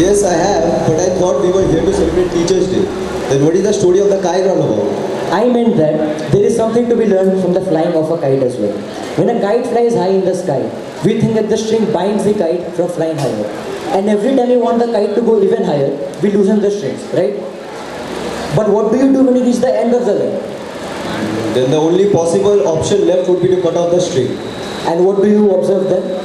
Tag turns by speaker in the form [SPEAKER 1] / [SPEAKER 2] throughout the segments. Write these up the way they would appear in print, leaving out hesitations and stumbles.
[SPEAKER 1] Yes, I have, but I thought we were here to celebrate Teachers' Day. Then what is the story of the kite all about?
[SPEAKER 2] I meant that there is something to be learned from the flying of a kite as well. When a kite flies high in the sky, we think that the string binds the kite from flying higher. And every time we want the kite to go even higher, we loosen the strings, right? But what do you do when you reach the end of the line?
[SPEAKER 1] Then the only possible option left would be to cut off the string.
[SPEAKER 2] And what do you observe then?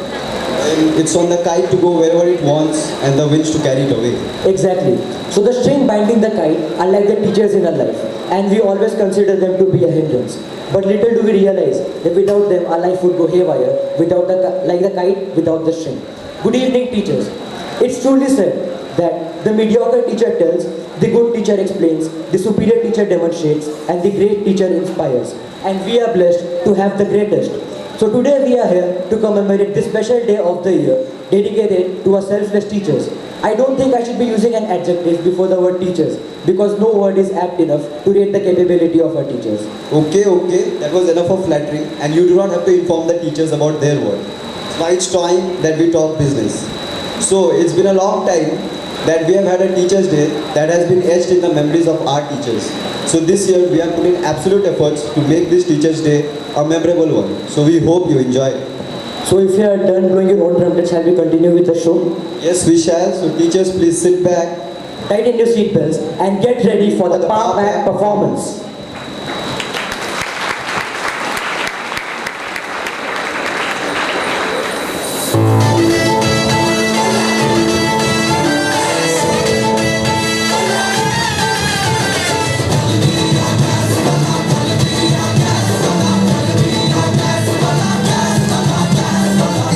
[SPEAKER 1] And it's on the kite to go wherever it wants and the winds to carry it away.
[SPEAKER 2] Exactly. So the string binding the kite are like the teachers in our life, and we always consider them to be a hindrance. But little do we realize that without them, our life would go haywire, without like the kite without the string. Good evening, teachers. It's truly said that the mediocre teacher tells, the good teacher explains, the superior teacher demonstrates, and the great teacher inspires. And we are blessed to have the greatest. So today we are here to commemorate this special day of the year dedicated to our selfless teachers. I don't think I should be using an adjective before the word teachers because no word is apt enough to rate the capability of our teachers.
[SPEAKER 1] Okay, that was enough of flattery and you do not have to inform the teachers about their work. Now it's time that we talk business. So it's been a long time that we have had a Teachers' Day that has been etched in the memories of our teachers. So this year we are putting absolute efforts to make this Teachers' Day a memorable one. So we hope you enjoy it.
[SPEAKER 2] So if you are done blowing your own trumpet, shall we continue with the show?
[SPEAKER 1] Yes, we shall. So teachers, please sit back,
[SPEAKER 2] Tighten your seatbelts and get ready for the S.P.A.R.K.S performance.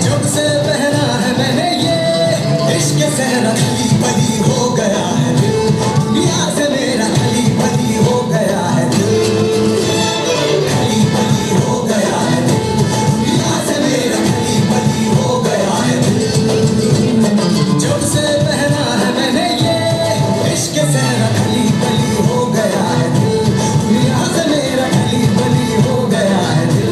[SPEAKER 3] जब से पहना है मैंने ये इश्क सहरा खली बली हो गया है दिल दुनिया से मेरा खली बली हो गया है दिल खली बली हो गया है दिल दुनिया से मेरा खली बली हो गया है दिल जब से पहना है मैंने ये इश्क सहरा खली बली हो गया है दिल दुनिया से मेरा खली बली हो गया है दिल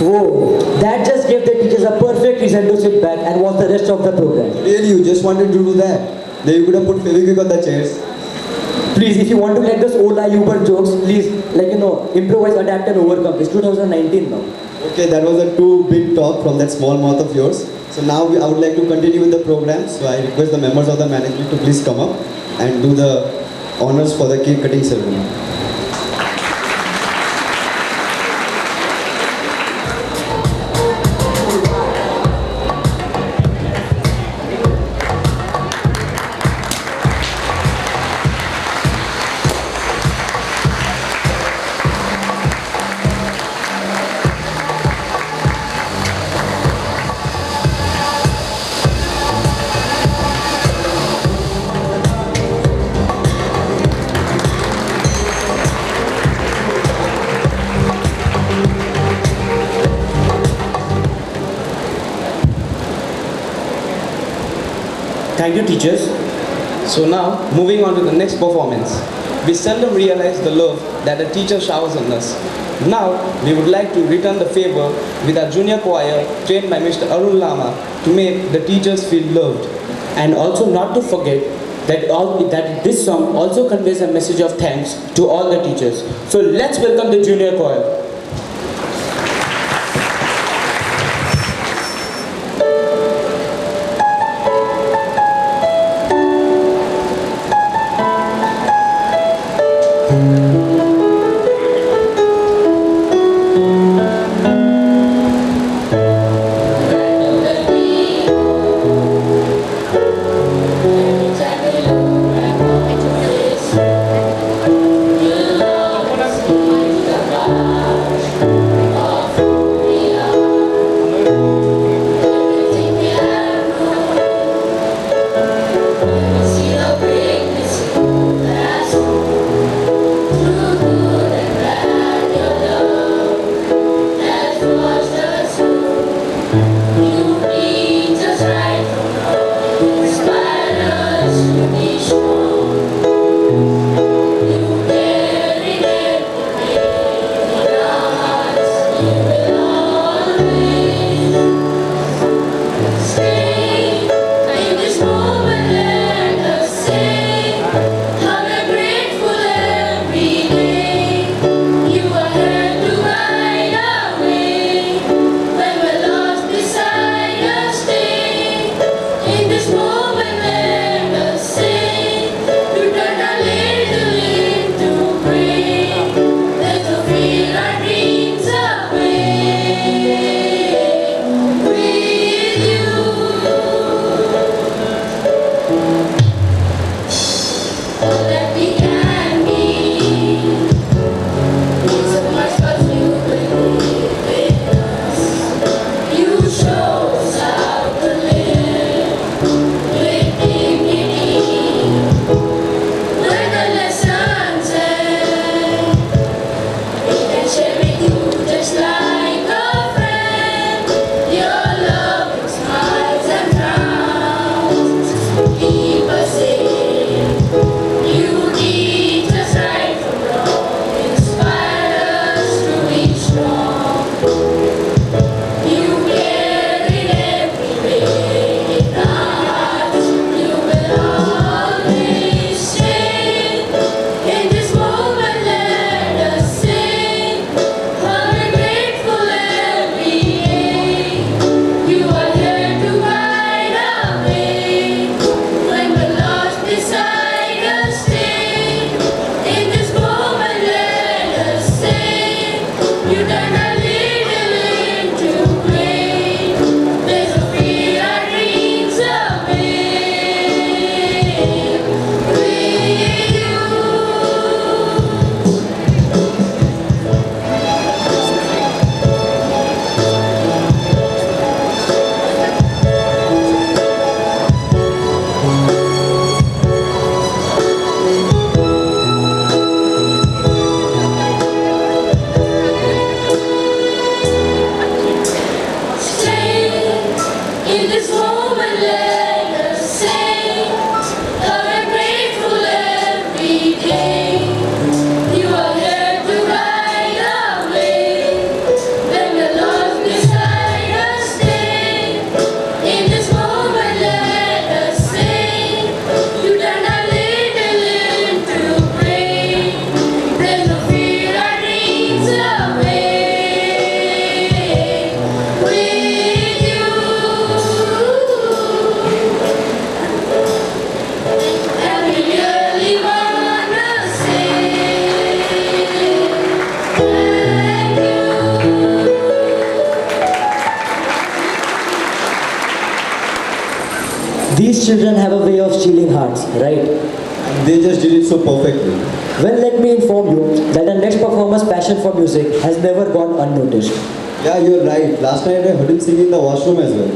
[SPEAKER 2] Whoa, that just gave the teachers a perfect reason to sit back and watch the rest of the program.
[SPEAKER 1] Really, you just wanted to do that? Then you could have put Fevikwik on the chairs.
[SPEAKER 2] Please, if you want to like those old Uber jokes, please, improvise, adapt and overcome. It's 2019 now.
[SPEAKER 1] Okay, that was a too big talk from that small mouth of yours. So now I would like to continue with the program. So I request the members of the management to please come up and do the honors for the cake cutting ceremony.
[SPEAKER 4] Thank you, teachers. So now, moving on to the next performance. We seldom realize the love that a teacher showers on us. Now, we would like to return the favor with our junior choir trained by Mr. Arun Lama to make the teachers feel loved.
[SPEAKER 5] And also not to forget that this song also conveys a message of thanks to all the teachers. So let's welcome the junior choir.
[SPEAKER 6] feel our dreams away with you. All that we can be is so much what you believe in us. You show us how to live with dignity. Learn the lessons and we can share with you just like a friend. Your love and smiles and frowns keep us safe. You teach us right from wrong, inspire us to be strong. You care in every way in our hearts. You will always stay. In this moment, let us sing. We're grateful every day. You are here to guide our way. When we're lost beside us, stay. In this moment, let us sing. You turn a little into great. There's no fear, our dreams away with you. Stay in this moment, let us sing. We're grateful every day. You are here to guide our way. When we're lost beside us, stay. In this moment, let us sing. You turn a little into great. There's no fear, our dreams away with you. And we really wanna say thank you.
[SPEAKER 2] These children have a way of stealing hearts, right?
[SPEAKER 1] And they just did it so perfectly.
[SPEAKER 2] Well, let me inform you that the next performer's passion for music has never gone unnoticed.
[SPEAKER 1] Yeah, you're right. Last night I heard him sing in the washroom as well.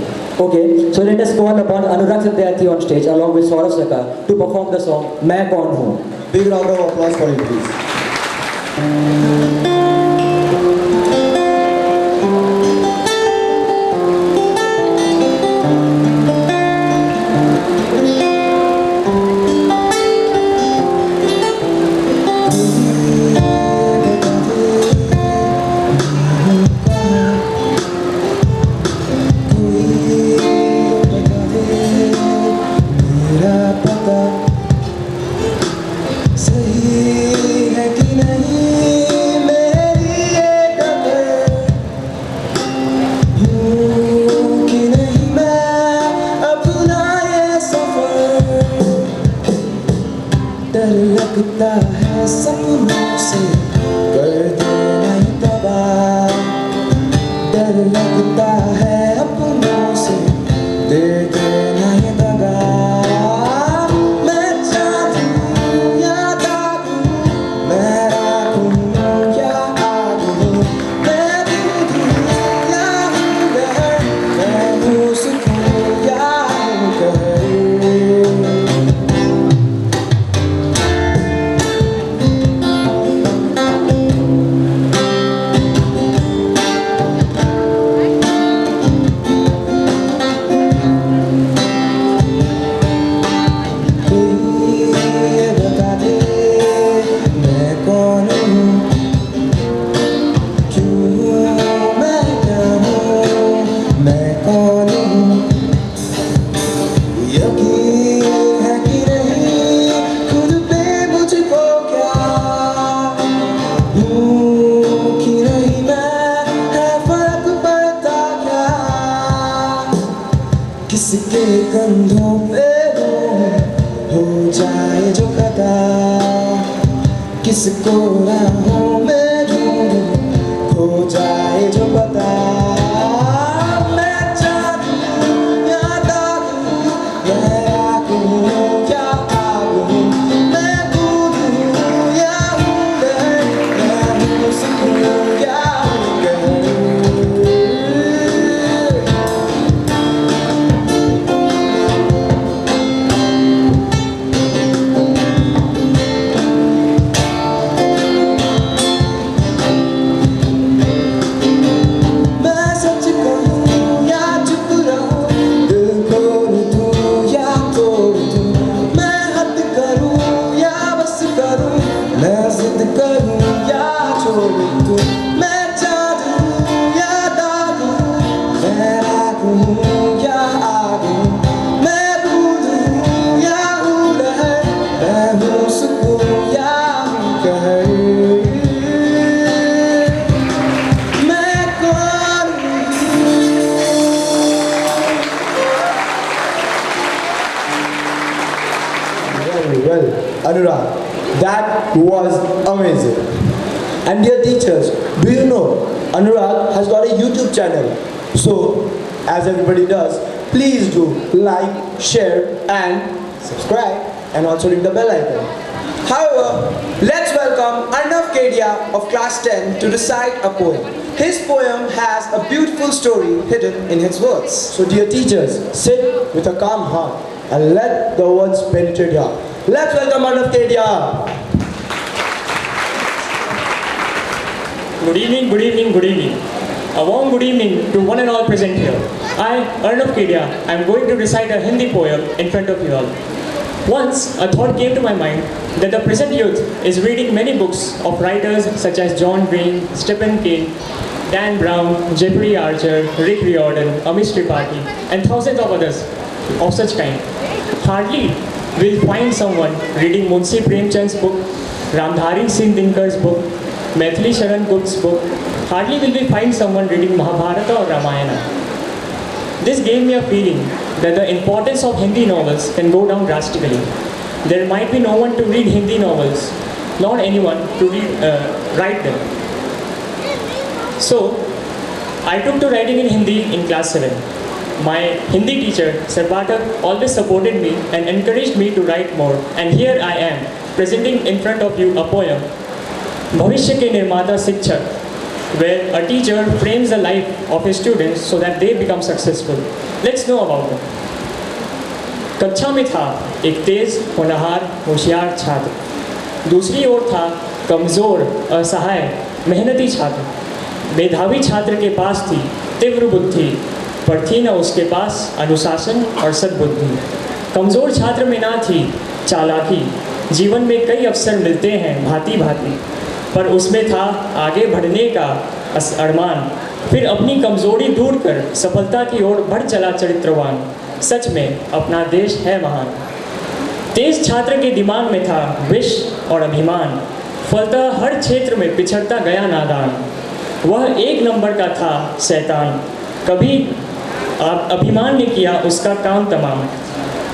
[SPEAKER 2] Okay, so let us call upon Anurag Satyarthi on stage along with Saurav Saka to perform the song Main Kaun Hoon.
[SPEAKER 1] Big round of applause for him, please.
[SPEAKER 3] मेरा पता सही है कि नहीं, मेरी ये डगर हूँ कि नहीं, मैं अपना ये सफर। डर लगता है सपनों से कर देना ही तबाह, डर लगता है अपनों से दे देना ही दगा। मैं चाहूं या दागूं, मैं राखूं या आगूं, मैं दूं या हूँ गहर, मैं हूँ सुकून या हूँ कहर। ये बता दे मैं कौन हूँ, क्यों मैं क्या हूँ, मैं कौन हूँ। यकीन है कि नहीं खुद पे मुझको, क्या हूँ कि नहीं मैं, है फर्क पड़ता क्या। किसके कंधों पे हो जाए जो कदा, किसको राहों में ढूंढ
[SPEAKER 1] दूं, मैं जादू या दादू, मैं राग हूँ या आग हूँ, मैं बूंदूं या हूँ लहर, मैं हूँ सुकून या हूँ कहर, मैं कौन Well, Anurag, that was amazing. And dear teachers, do you know Anurag has got a YouTube channel? So, as everybody does, please do like, share, and subscribe, and also ring the bell icon. However, let's welcome Arnav Kedia of class 10 to recite a poem. His poem has a beautiful story hidden in its words. So, dear teachers, sit with a calm heart and let the words penetrate your heart. Let's welcome Arnav Kedia.
[SPEAKER 7] Good evening, good evening, good evening. A warm good evening to one and all present here. I, Arnav Kedia, I am going to recite a Hindi poem in front of you all. Once, a thought came to my mind that the present youth is reading many books of writers such as John Green, Stephen King, Dan Brown, Jeffrey Archer, Rick Riordan, Amish Tripathi, and thousands of others of such kind. Hardly will find someone reading Munshi Premchand's book, Ramdhari Singh Dinkar's book, Maithili Sharan Gupt's book. Hardly will we find someone reading Mahabharata or Ramayana. This gave me a feeling that the importance of Hindi novels can go down drastically. There might be no one to read Hindi novels, not anyone to write them. So, I took to writing in Hindi in class 7. My Hindi teacher, S.P.A.R.K.S, always supported me and encouraged me to write more. And here I am, presenting in front of you a poem, Bhavishya ke Nirmata Shikshak, where a teacher frames the life of his students so that they become successful. Let's know about it. कक्षा में था एक तेज, होनहार, होशियार छात्र। दूसरी ओर था कमज़ोर, असहाय, मेहनती छात्र। मेधावी छात्र के पास थी तीव्र बुद्धि, पर थी न उसके पास अनुशासन और सद्बुद्धि। कमज़ोर छात्र में ना थी चालाकी, जीवन में कई अवसर मिलते हैं भांति भांति, पर उसमें था आगे बढ़ने का अरमान, फिर अपनी कमज़ोरी दूर कर सफलता की ओर बढ़ चला चरित्रवान। सच में अपना देश है महान। तेज छात्र के दिमाग में था विष और अभिमान, फलतः हर क्षेत्र में पिछड़ता गया नादान। वह एक नंबर का था शैतान, कभी अभिमान ने किया उसका काम तमाम।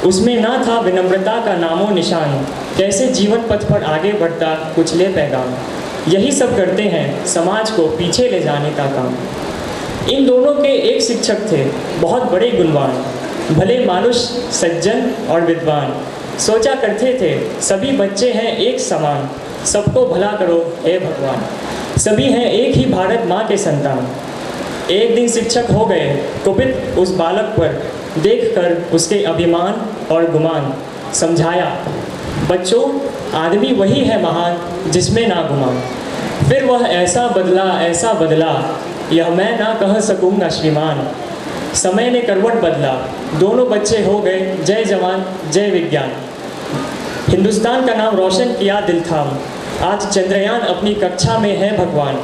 [SPEAKER 7] उसमें ना था विनम्रता का नामो निशान, कैसे जीवन पथ पर आगे बढ़ता कुछ ले पैगाम। यही सब करते हैं समाज को पीछे ले जाने का काम। इन दोनों के एक शिक्षक थे बहुत बड़े गुणवान, भले मानुष सज्जन और विद्वान। सोचा करते थे सभी बच्चे हैं एक समान, सबको भला करो हे भगवान। सभी हैं एक ही भारत माँ के संतान। एक दिन शिक्षक हो गए कुपित उस बालक पर, देखकर उसके अभिमान और गुमान। समझाया बच्चों आदमी वही है महान जिसमें ना गुमान। फिर वह ऐसा बदला यह मैं ना कह सकूँगा श्रीमान। समय ने करवट बदला, दोनों बच्चे हो गए जय जवान जय विज्ञान। हिंदुस्तान का नाम रोशन किया दिल थाम, आज चंद्रयान अपनी कक्षा में है भगवान।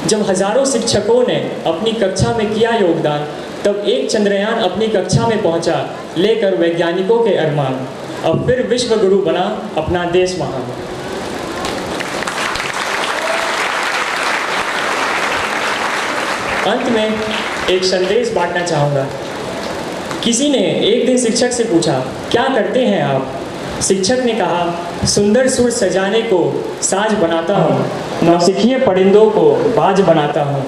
[SPEAKER 7] जब हजारों शिक्षकों ने अपनी कक्षा में किया योगदान, तब एक चंद्रयान अपनी कक्षा में पहुंचा लेकर वैज्ञानिकों के अरमान। अब फिर विश्व गुरु बना अपना देश महान। अंत में एक संदेश बांटना चाहूँगा। किसी ने एक दिन शिक्षक से पूछा क्या करते हैं आप? शिक्षक ने कहा सुंदर सुर सजाने को साज बनाता हूँ, नौसिखिए परिंदों को बाज बनाता हूँ।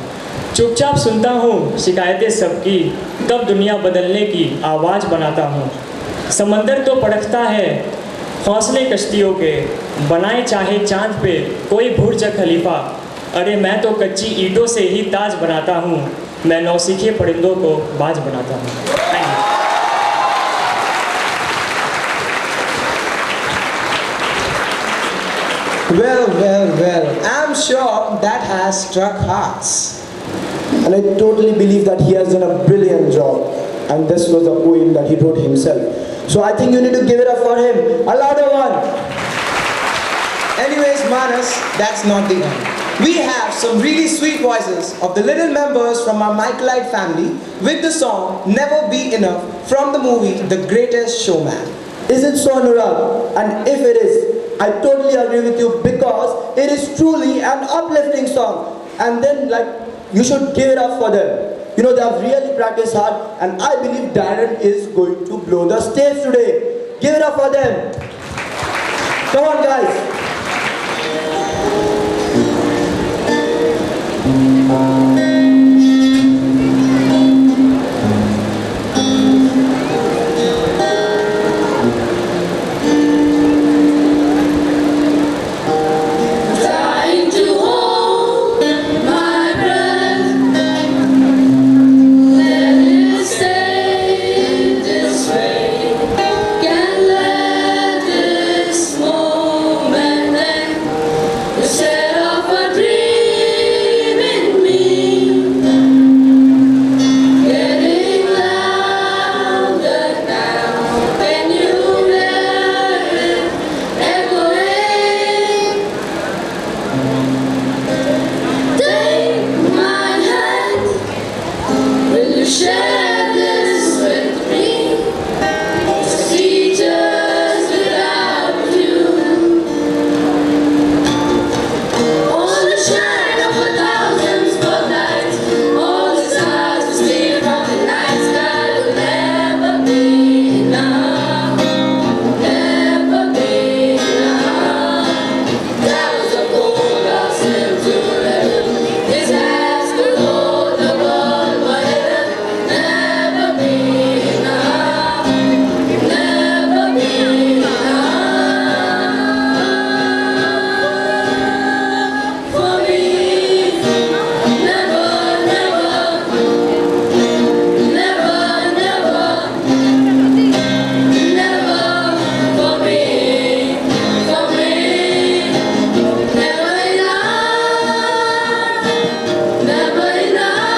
[SPEAKER 7] चुपचाप सुनता हूँ शिकायतें सबकी, तब दुनिया बदलने की आवाज़ बनाता हूँ। समंदर तो पड़कता है हौसले कश्तियों के, बनाए चाहे चांद पे कोई बुर्ज खलीफा। अरे मैं तो कच्ची ईंटों से ही ताज बनाता हूँ, मैं नौसिखिए परिंदों को बाज बनाता हूँ। Thank you.
[SPEAKER 1] Well, I'm sure that has struck hearts. And I totally believe that he has done a brilliant job. And this was a poem that he wrote himself. So I think you need to give it up for him. A louder one. Anyways, Manas, that's not the end.
[SPEAKER 4] we have some really sweet voices of the little members from our Michaelite family with the song Never Be Enough from the movie The Greatest Showman.
[SPEAKER 2] Is it so, Anurag? And if it is, I totally agree with you because it is truly an uplifting song. And then, you should give it up for them. You know, they have really practiced hard, and I believe Darren is going to blow the stage today. Give it up for them. Come on, guys.
[SPEAKER 6] Trying to hold my breath, let it stay this way. Can't let this moment end. You set off a dream in me, getting louder now. Can you hear it echoing? Take my hand, will you share this with me? See just without you, all the shine of 1,000 spotlights, all the stars we steal from the night sky will never be enough, never be enough. Clouds of gold are sent to heaven. This has could hold the world, but it'll never be enough, never be enough for me. Never, never, never, never, never for me, for me. Never enough, never enough,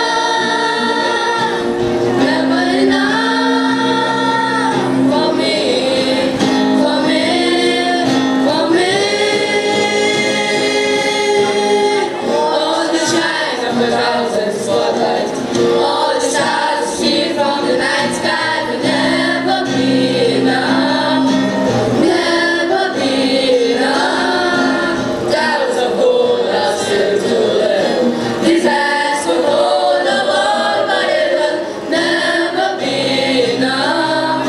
[SPEAKER 6] never enough for me, for me, for me. All the shine of 1,000 spotlights, all the stars see from the night sky will never be enough, never be enough. Clouds of gold are still to learn. These hands could hold the world, but it will never be enough,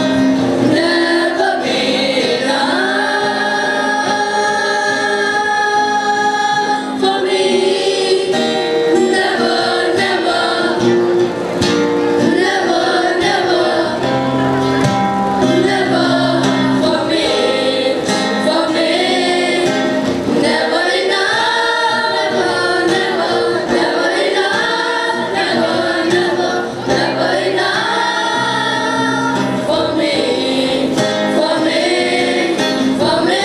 [SPEAKER 6] never be enough for me. Never, never, never, never, never for me, for me. Never enough, never, never, never enough, never, never, never enough for me, for me, for me.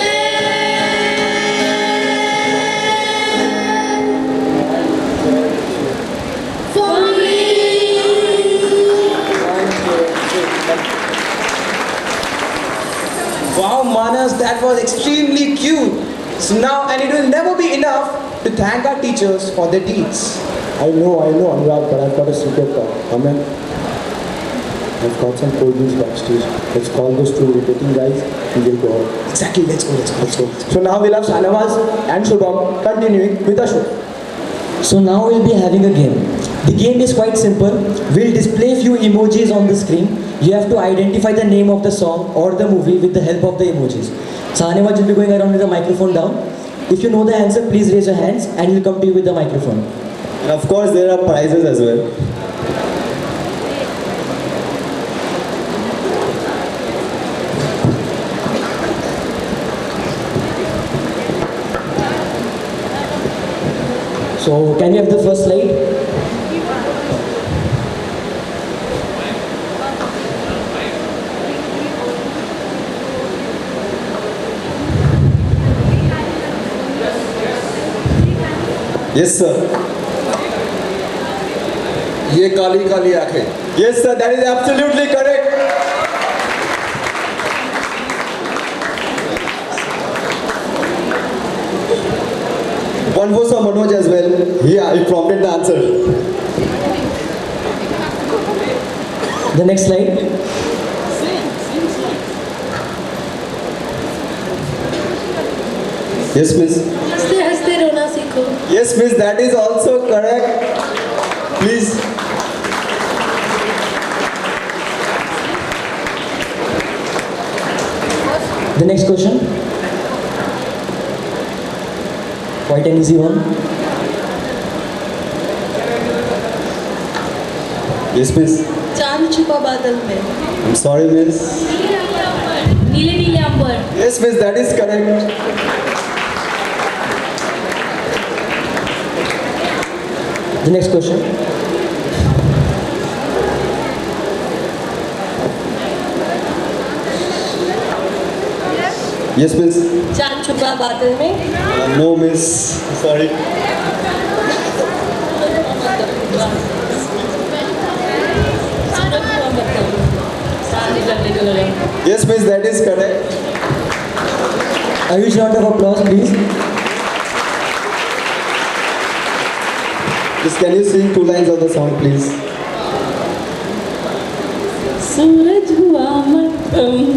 [SPEAKER 6] For me.
[SPEAKER 4] Wow, Manas, that was extremely cute. So now, and it will never be enough to thank our teachers for their deeds.
[SPEAKER 2] I know, Anurag, but I've got a secret call. Amen. I've got some cold drinks backstage. Let's call those two irritating guys and we'll go out.
[SPEAKER 4] Exactly, let's go.
[SPEAKER 2] So now we'll have Shanawaz and Shubham continuing with the show.
[SPEAKER 8] So now we'll be having a game. The game is quite simple. We'll display few emojis on the screen. You have to identify the name of the song or the movie with the help of the emojis. Sanewaj will be going around with the microphone down. If you know the answer, please raise your hands and we'll come to you with the microphone.
[SPEAKER 1] And of course, there are prizes as well.
[SPEAKER 8] So can we have the first slide?
[SPEAKER 1] Yes, sir.
[SPEAKER 9] ये काली काली आंखें.
[SPEAKER 1] Yes, sir. That is absolutely correct. One for some Manoj as well. Yeah, he prompted the answer.
[SPEAKER 8] The next slide.
[SPEAKER 1] Yes, miss.
[SPEAKER 6] हंसते हंसते रोना सीखो.
[SPEAKER 1] Yes, miss, that is also correct. Please.
[SPEAKER 8] The next question. Quite an easy one.
[SPEAKER 1] Yes, miss.
[SPEAKER 6] चांद छुपा बादल में.
[SPEAKER 1] I'm sorry, miss.
[SPEAKER 6] नीले नीले अंबर.
[SPEAKER 1] Yes, miss, that is correct.
[SPEAKER 8] The next question.
[SPEAKER 1] Yes, miss.
[SPEAKER 6] चांद छुपा बादल में.
[SPEAKER 1] No, miss. Sorry. Yes, miss, that is correct.
[SPEAKER 8] A huge round of applause, please.
[SPEAKER 1] Just can you sing 2 lines of the song, please?
[SPEAKER 6] सूरज हुआ मध्यम,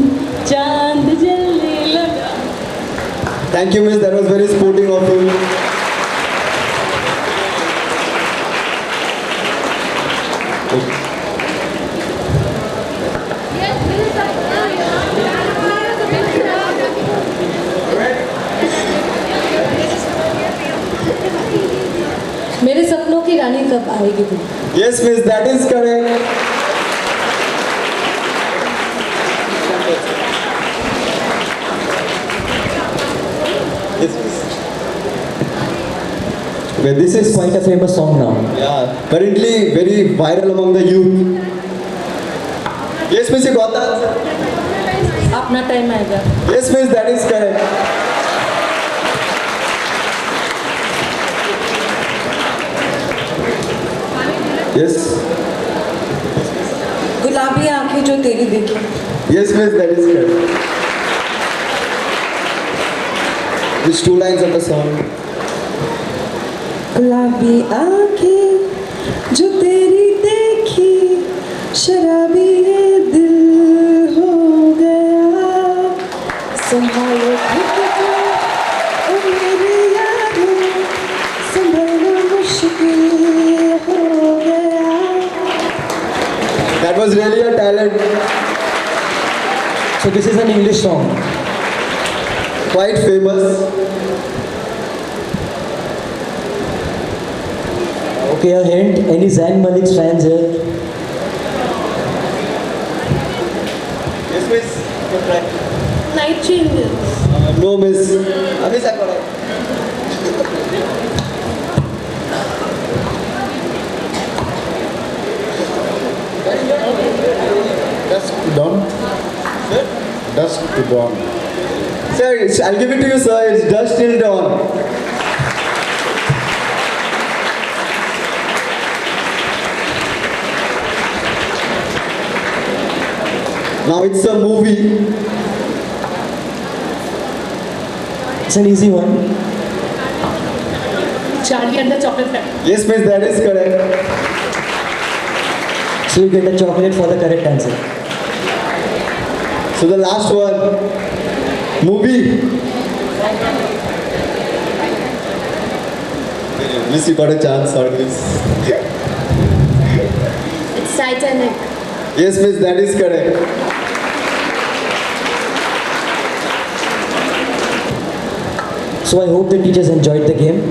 [SPEAKER 6] चांद जलने लगा.
[SPEAKER 1] Thank you, miss. That was very sporting of you.
[SPEAKER 6] मेरे सपनों की रानी कब आएगी तू?
[SPEAKER 1] Yes, miss, that is correct. Yes, miss. Well, this is
[SPEAKER 8] Quite a famous song now.
[SPEAKER 1] yeah, currently very viral among the youth. Yes, miss, you got the answer.
[SPEAKER 6] अपना time आएगा.
[SPEAKER 1] Yes, miss, that is correct. Yes,
[SPEAKER 6] गुलाबी आंखें जो तेरी देखी.
[SPEAKER 1] yes, miss, that is correct. These 2 lines of the song.
[SPEAKER 6] गुलाबी आंखें जो तेरी देखी, शराबी ये दिल हो गया. संभालो खुद को, ओ मेरी यारों, संभालना मुश्किल हो गया.
[SPEAKER 1] That was really a talent.
[SPEAKER 8] So this is an English song.
[SPEAKER 1] Quite famous.
[SPEAKER 8] Okay, a hint. Any Zayn Malik's fans here?
[SPEAKER 1] Yes, miss. Good try.
[SPEAKER 6] Night changes.
[SPEAKER 1] No, miss. Miss, I got it.
[SPEAKER 9] Dusk to dawn. Dusk to dawn.
[SPEAKER 1] Sir, I'll give it to you, sir. It's dusk till dawn. Now it's a movie.
[SPEAKER 8] It's an easy one.
[SPEAKER 6] Charlie and the Chocolate Factory.
[SPEAKER 1] Yes, miss, that is correct.
[SPEAKER 8] So you get a chocolate for the correct answer.
[SPEAKER 1] So the last one. Movie. Miss, you got a chance, sorry, miss.
[SPEAKER 6] It's Titanic.
[SPEAKER 1] Yes, miss, that is correct.
[SPEAKER 8] So I hope the teachers enjoyed the game.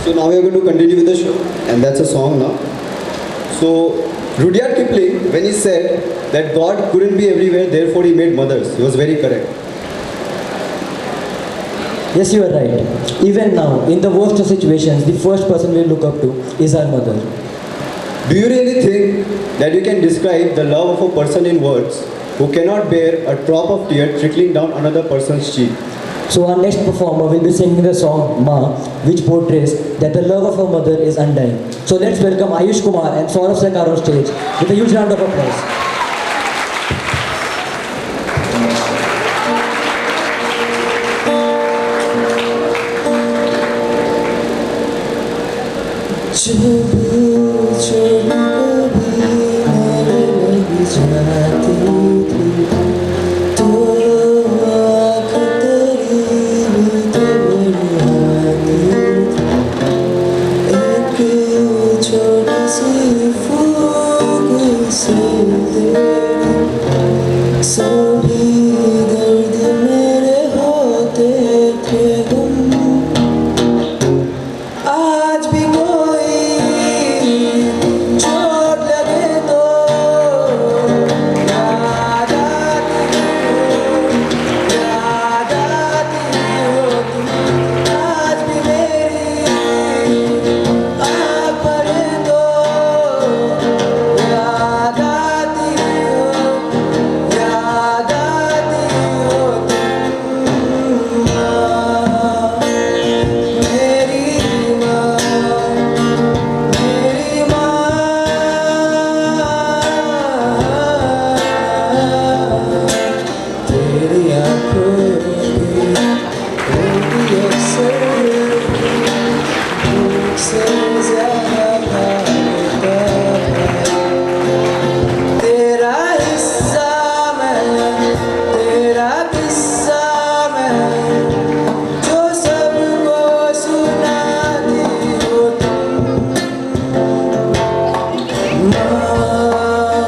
[SPEAKER 1] So now we are going to continue with the show, and that's a song now. So Rudyard Kipling, when he said that God couldn't be everywhere, therefore he made mothers, he was very correct.
[SPEAKER 8] Yes, you are right. Even now, in the worst of situations, the first person we look up to is our mother.
[SPEAKER 1] Do you really think that you can describe the love of a person in words who cannot bear a drop of tear trickling down another person's cheek?
[SPEAKER 8] So our next performer will be singing the song Ma, which portrays that the love of a mother is undying. So let's welcome Ayush Kumar and Saurav Sarkar on stage with a huge round of applause.
[SPEAKER 3] जब जब कभी मेरे लग जाती थी तो आँख तेरी भी तो बड़ी आती थी एक छोटी सी फूक से तेरी सभी दर्द मेरे होते थे गुम आज भी कोई चोट लगे तो याद आती हो तुम आज भी मेरी आँख भरे तो याद आती हो तुम माँ मेरी माँ मेरी माँ तेरी आँखों की रोटी अक्सर मुझसे ज़्यादा भागता था तेरा हिस्सा मैं तेरा किस्सा मैं जो सबको सुनाती हो तुम माँ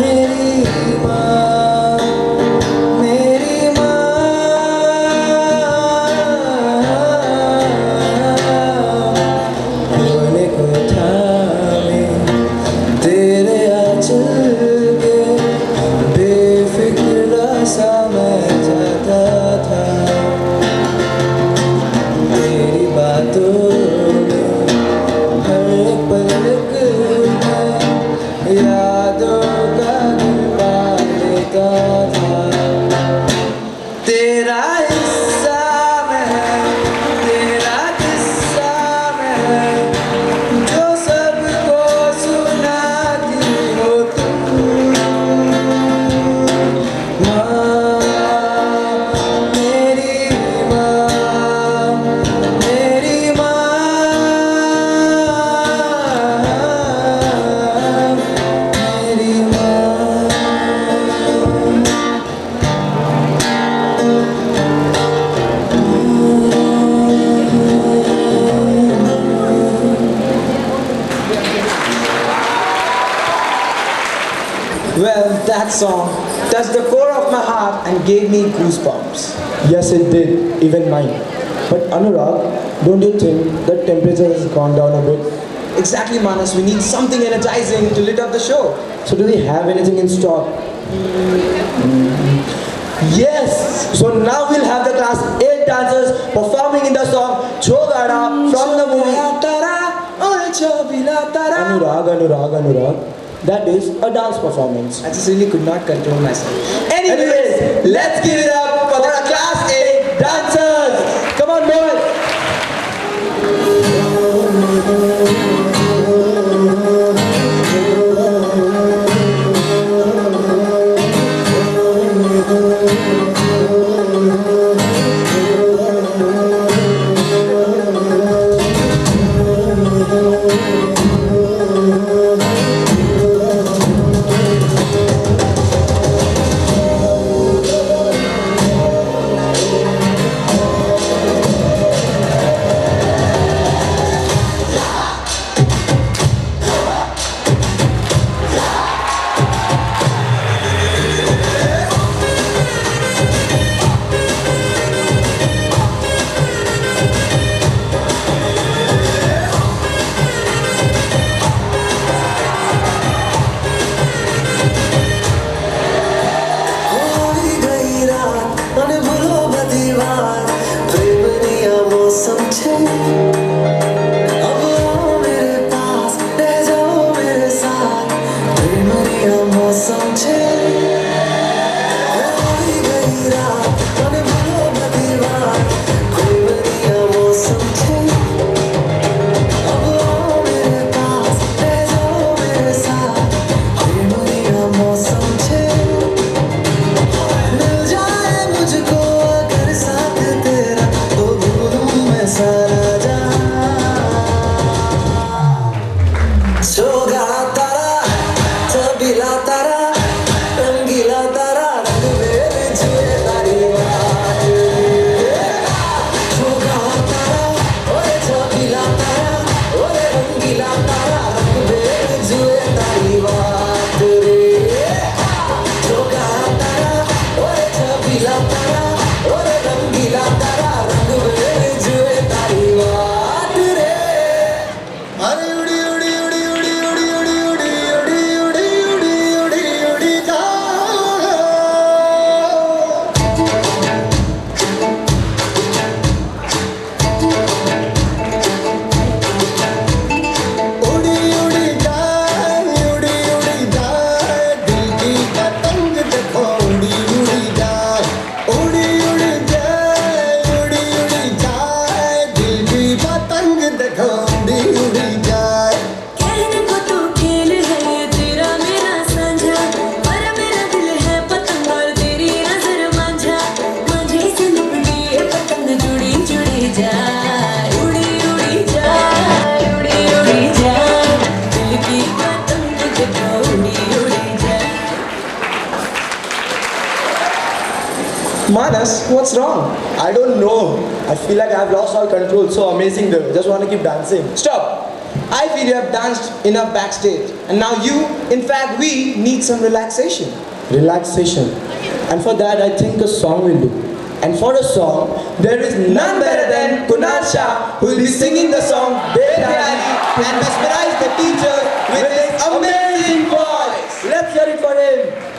[SPEAKER 3] मेरी माँ मेरी माँ रोने को थामे तेरे आंचल के बेफिक्र सा मैं जाता था तेरी बातों में हर एक पलक में यादों का गिरवा लेता था तेरा हिस्सा मैं तेरा किस्सा मैं जो सबको सुनाती हो तुम माँ मेरी माँ मेरी माँ मेरी माँ
[SPEAKER 10] Well, that song touched the core of my heart and gave me goosebumps.
[SPEAKER 9] Yes, it did, even mine. But Anurag, don't you think the temperature has gone down a bit?
[SPEAKER 10] Exactly, Manas, we need something energizing to lit up the show.
[SPEAKER 9] So do we have anything in stock?
[SPEAKER 10] Yes! So now we'll have the class 8 dancers performing in the song Chogada from the movie
[SPEAKER 9] Anurag. That is a dance performance.
[SPEAKER 10] I just really could not control myself. Anyways, let's give it up for the class 8 dancers! Come on, boys! Manas, what's wrong?
[SPEAKER 9] I don't know. I feel like I've lost all control. So amazing though. Just want to keep dancing.
[SPEAKER 10] Stop. I feel you have danced enough backstage. And now you, in fact, we need some relaxation.
[SPEAKER 9] Relaxation. And for that, I think a song will do. And for a song, there is none better than Kunal Shah, who will be singing the song Bedhari and mesmerize the teachers with his amazing voice. Let's hear it for him.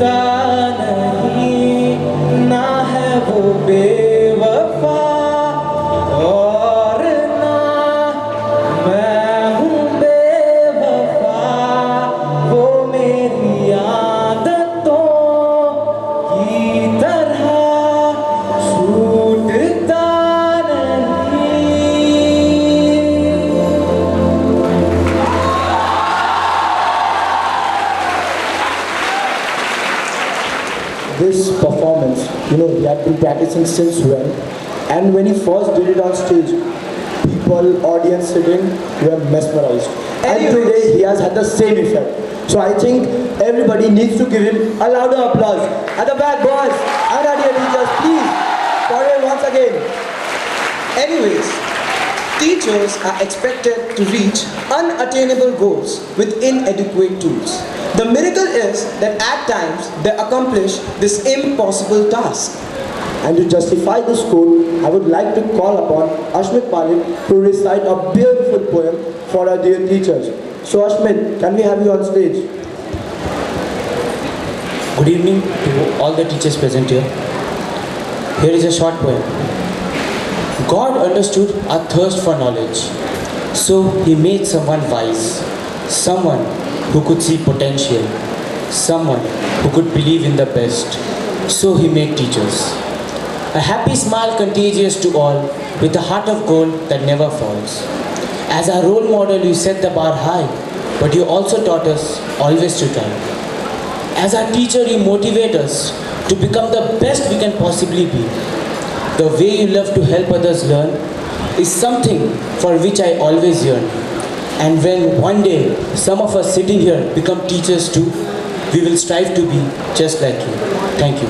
[SPEAKER 9] छूटता नहीं, ना है वो बेवफा और ना मैं हूँ बेवफा। वो मेरी आदतों की तरह छूटता नहीं। This performance, he had been practicing since when, and when he first did it on stage, people, audience sitting, were mesmerized. And today he has had the same effect. So I think everybody needs to give him a louder applause. At the back, boys, and our dear teachers, please, for him once again.
[SPEAKER 10] Anyways, teachers are expected to reach unattainable goals with inadequate tools. The miracle is that at times they accomplish this impossible task.
[SPEAKER 9] And to justify this quote, I would like to call upon Ashmit Malik to recite a beautiful poem for our dear teachers. So Ashmit, can we have you on stage?
[SPEAKER 5] Good evening to all the teachers present here. Here is a short poem. God understood our thirst for knowledge, so He made someone wise, someone who could see potential, someone who could believe in the best, so He made teachers. A happy smile contagious to all, with a heart of gold that never falls. As our role model, you set the bar high, but you also taught us always to try. As our teacher, you motivate us to become the best we can possibly be. The way you love to help others learn is something for which I always yearn. And when one day some of us sitting here become teachers too, we will strive to be just like you. Thank you.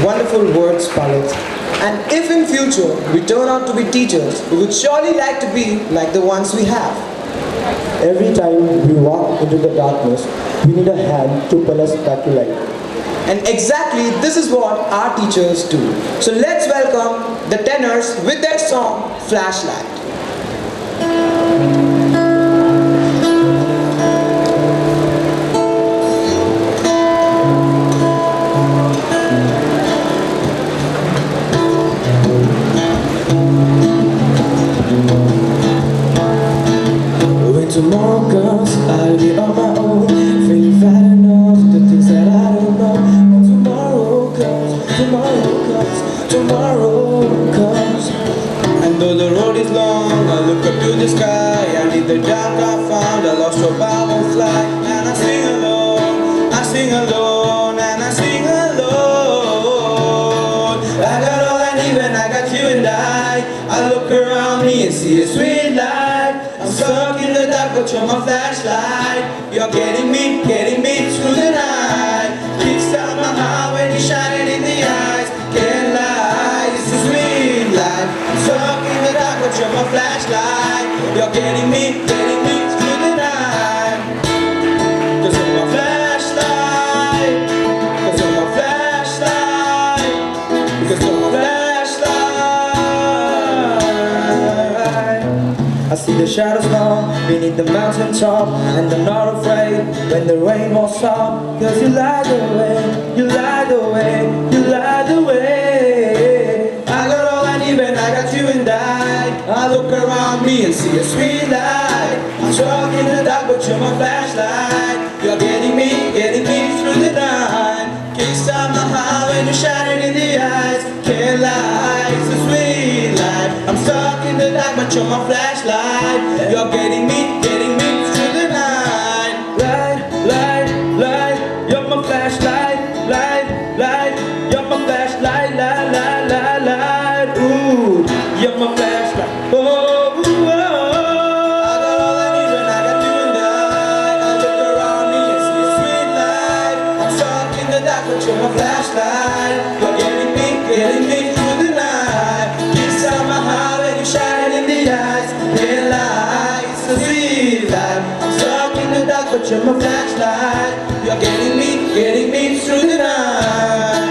[SPEAKER 10] Wonderful words, Palit. And if in future we turn out to be teachers, we would surely like to be like the ones we have.
[SPEAKER 9] Every time we walk into the darkness, we need a hand to pull us back to light.
[SPEAKER 10] And exactly this is what our teachers do. So let's welcome the tenors with their song Flashlight.
[SPEAKER 9] When tomorrow comes, I'll be on my own, feeling fat enough, the things that I don't know. When tomorrow comes,
[SPEAKER 10] And though the road is long, I look up to the sky. And in the dark I found a lost hope I will fly. And I sing alone, I sing alone, and I sing alone. I got all I need when I got you and I look around me and see a sweet light. I'm stuck in the dark but you're my flashlight. You're getting me through the night. Kickstart my heart when you're shining in the eyes. Can't lie, it's a sweet life. I'm stuck in the dark but you're my flashlight. You're getting me through the night. 'Cause you're my flashlight. 'Cause you're my flashlight. 'Cause you're my flashlight.
[SPEAKER 9] I see the shadows now beneath the mountain top, and I'm not afraid when the rain won't stop. 'Cause you light the way, you light the way, you light the way.
[SPEAKER 10] I got all I need when I got you and I look around me and see a sweet light. I'm stuck in the dark but you're my flashlight. You're getting me through the night. Kickstart my heart when you're shining in the eyes. Can't lie, it's a sweet life. I'm stuck in the dark but you're my flashlight. You're getting me through the night.
[SPEAKER 9] Light, light, light, you're my flashlight. Light, light, you're my flashlight. Light, light, light, light. Ooh, you're my flashlight. Oh, ooh, oh.
[SPEAKER 10] I got all I need when I got you and I look around me and see a sweet light. I'm stuck in the dark but you're my flashlight. You're getting me through the night. Kiss on my heart when you shine in the eyes. Can't lie, it's a sweet life. I'm stuck in the dark but you're my flashlight. You're getting me through the night.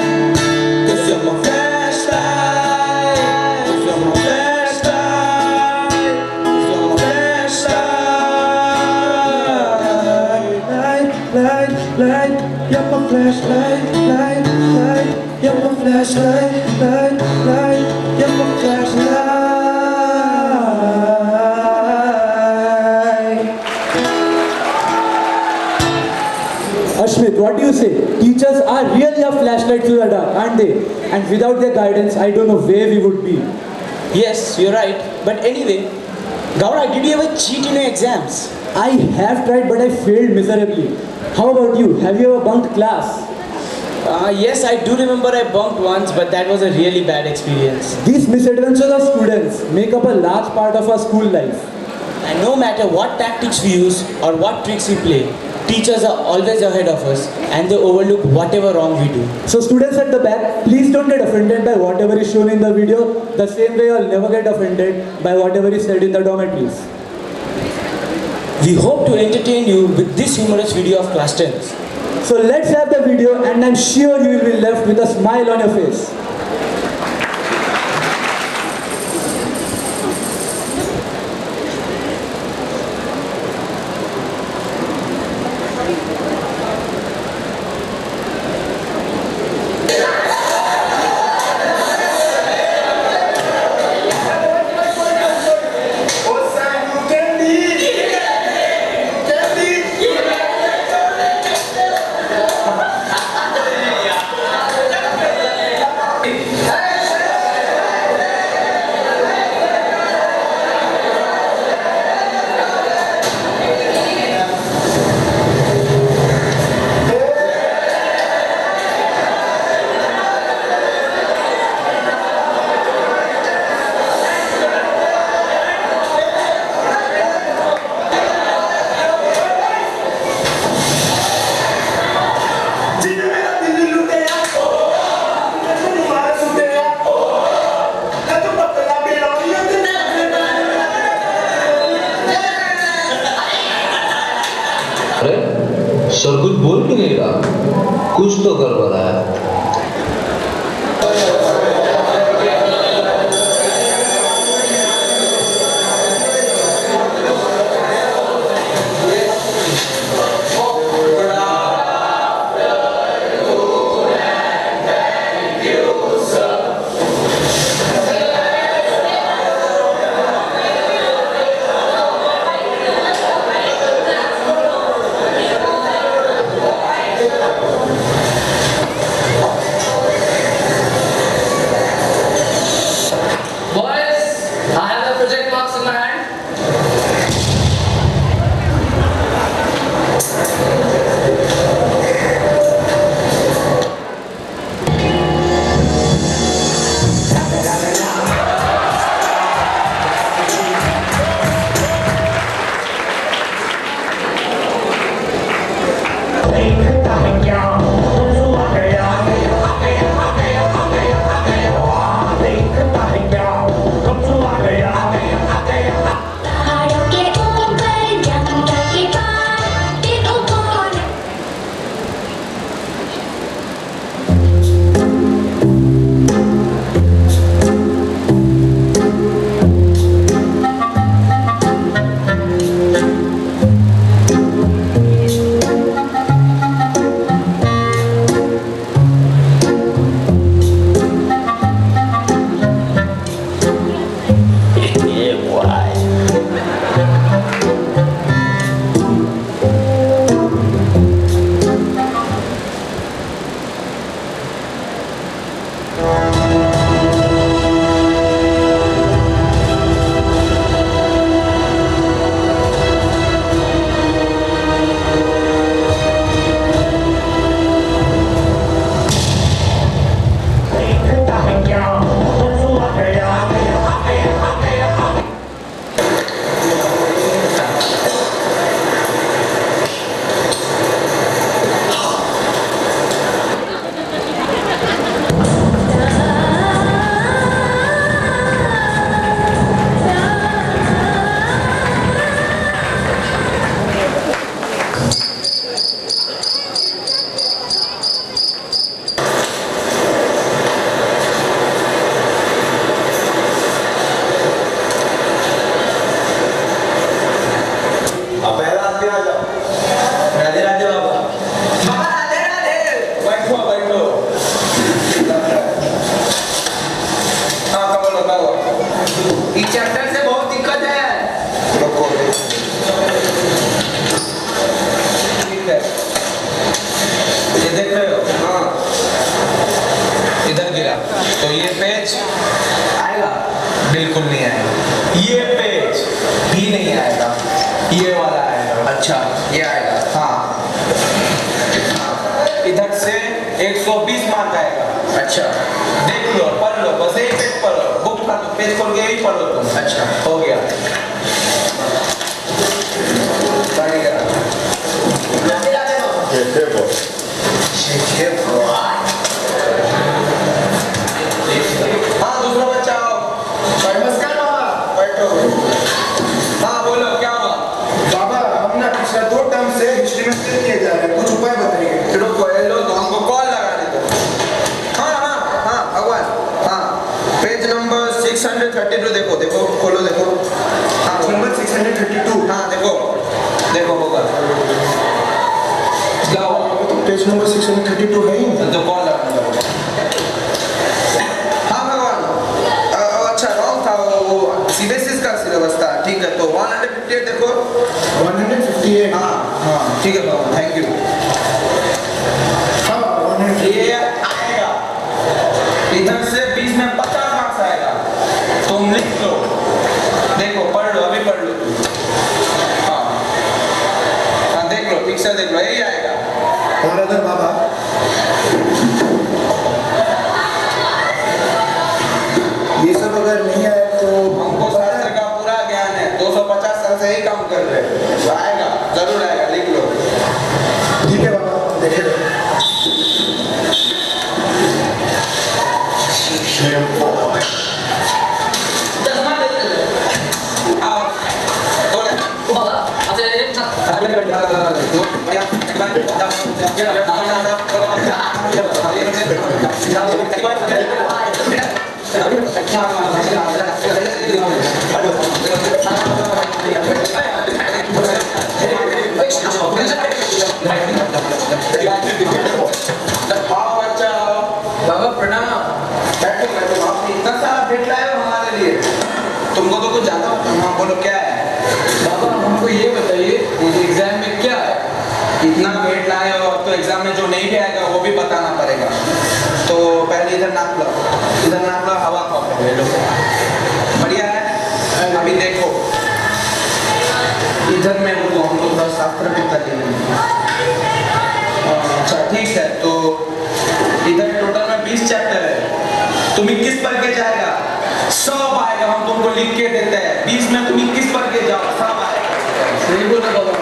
[SPEAKER 10] 'Cause you're my flashlight. 'Cause you're my flashlight. 'Cause you're my flashlight. light, light. You're my flashlight, light, light. You're my flashlight, light, light. You're my flashlight.
[SPEAKER 8] Ashmit, what do you say? Teachers are really a flashlight to the dark, aren't they? And without their guidance, I don't know where we would be.
[SPEAKER 5] Yes, you're right. But anyway, Gauda, did you ever cheat in your exams?
[SPEAKER 8] I have tried, but I failed miserably. How about you? Have you ever bunked class?
[SPEAKER 5] Yes, I do remember I bunked once, but that was a really bad experience.
[SPEAKER 8] These misadventures of students make up a large part of our school life.
[SPEAKER 5] And no matter what tactics we use or what tricks we play, teachers are always ahead of us and they overlook whatever wrong we do.
[SPEAKER 8] So students at the back, please don't get offended by whatever is shown in the video, the same way you'll never get offended by whatever is said in the dormitories.
[SPEAKER 5] We hope to entertain you with this humorous video of class 10s.
[SPEAKER 8] So let's have the video and I'm sure you will be left with a smile on your face.
[SPEAKER 11] अरे sir कुछ बोल क्यों नहीं रहा? कुछ तो गड़बड़ है।
[SPEAKER 10] ठीक है, ये देख रहे हो? हाँ, इधर गिरा तो ये पेज आएगा? बिल्कुल नहीं आएगा। ये पेज भी नहीं आएगा, ये वाला आएगा। अच्छा, ये आएगा। हाँ, इधर से 120 मार्क आएगा। अच्छा, देख लो, पढ़ लो, बस एक पेज पढ़ो, बुक का पेज खोल के ही पढ़ो तुम। अच्छा, हो गया। हाँ, दूसरा बच्चा आओ। नमस्कार बाबा। बैठो। हाँ, बोलो क्या हुआ?
[SPEAKER 12] बाबा, हम ना पिछले 2 टर्म से हिस्ट्री में फेल किए जा रहे हैं, कुछ उपाय बताइए।
[SPEAKER 10] चलो लो, तो हमको कॉल लगाने दो। हाँ हाँ हाँ, भगवान। हाँ, पेज नंबर 632 देखो, देखो, खोलो, देखो। हाँ,
[SPEAKER 12] नंबर 632।
[SPEAKER 10] हाँ, देखो, देखो होगा। क्या हुआ?
[SPEAKER 12] पेज नंबर 632 है ही नहीं।
[SPEAKER 10] तो कॉल लगाने दो। हाँ भगवान, अच्छा रॉन्ग था वो सीबीएसई का सिलेबस था। ठीक है, तो 158 देखो।
[SPEAKER 12] 158।
[SPEAKER 10] हाँ हाँ, ठीक है भगवान, थैंक यू।
[SPEAKER 12] हाँ, 158।
[SPEAKER 10] ये आएगा, इधर से 20 में 50 मार्क्स आएगा। तुम लिख लो, देखो, पढ़ लो, अभी पढ़ लो। हाँ हाँ, देख लो, पिक्चर देख लो, यही आएगा।
[SPEAKER 12] और अगर बाबा ये सब अगर नहीं आए तो
[SPEAKER 10] हमको शास्त्र का पूरा ज्ञान है, 250 साल से ही काम कर रहे हैं। तो आएगा, जरूर आएगा, लिख लो।
[SPEAKER 12] ठीक है बाबा, देखे लो।
[SPEAKER 10] आओ, बाबा प्रणाम। बैठो बैठो, आपने इतना सारा भेंट लाए हो हमारे लिए। तुमको तो कुछ जाता हो। हाँ, बोलो क्या है? बाबा हमको ये बताइए, एग्जाम में क्या है? इतना भेंट लाए हो, अब तो एग्जाम में जो नहीं भी आएगा वो भी बताना पड़ेगा। तो पहले इधर नाप लो, इधर नाप लो, हवा खाओ पहले लो। बढ़िया है। अभी देखो, इधर में रुको, हमको थोड़ा शास्त्र भी करना है। अच्छा ठीक है, तो इधर टोटल में 20 चैप्टर है। तुम 21 पढ़ के जाएगा, सब आएगा। हम तुमको लिख के देते हैं, 20 में तुम 21 पढ़ के जाओ, सब आएगा।
[SPEAKER 13] सही बोला बाबा।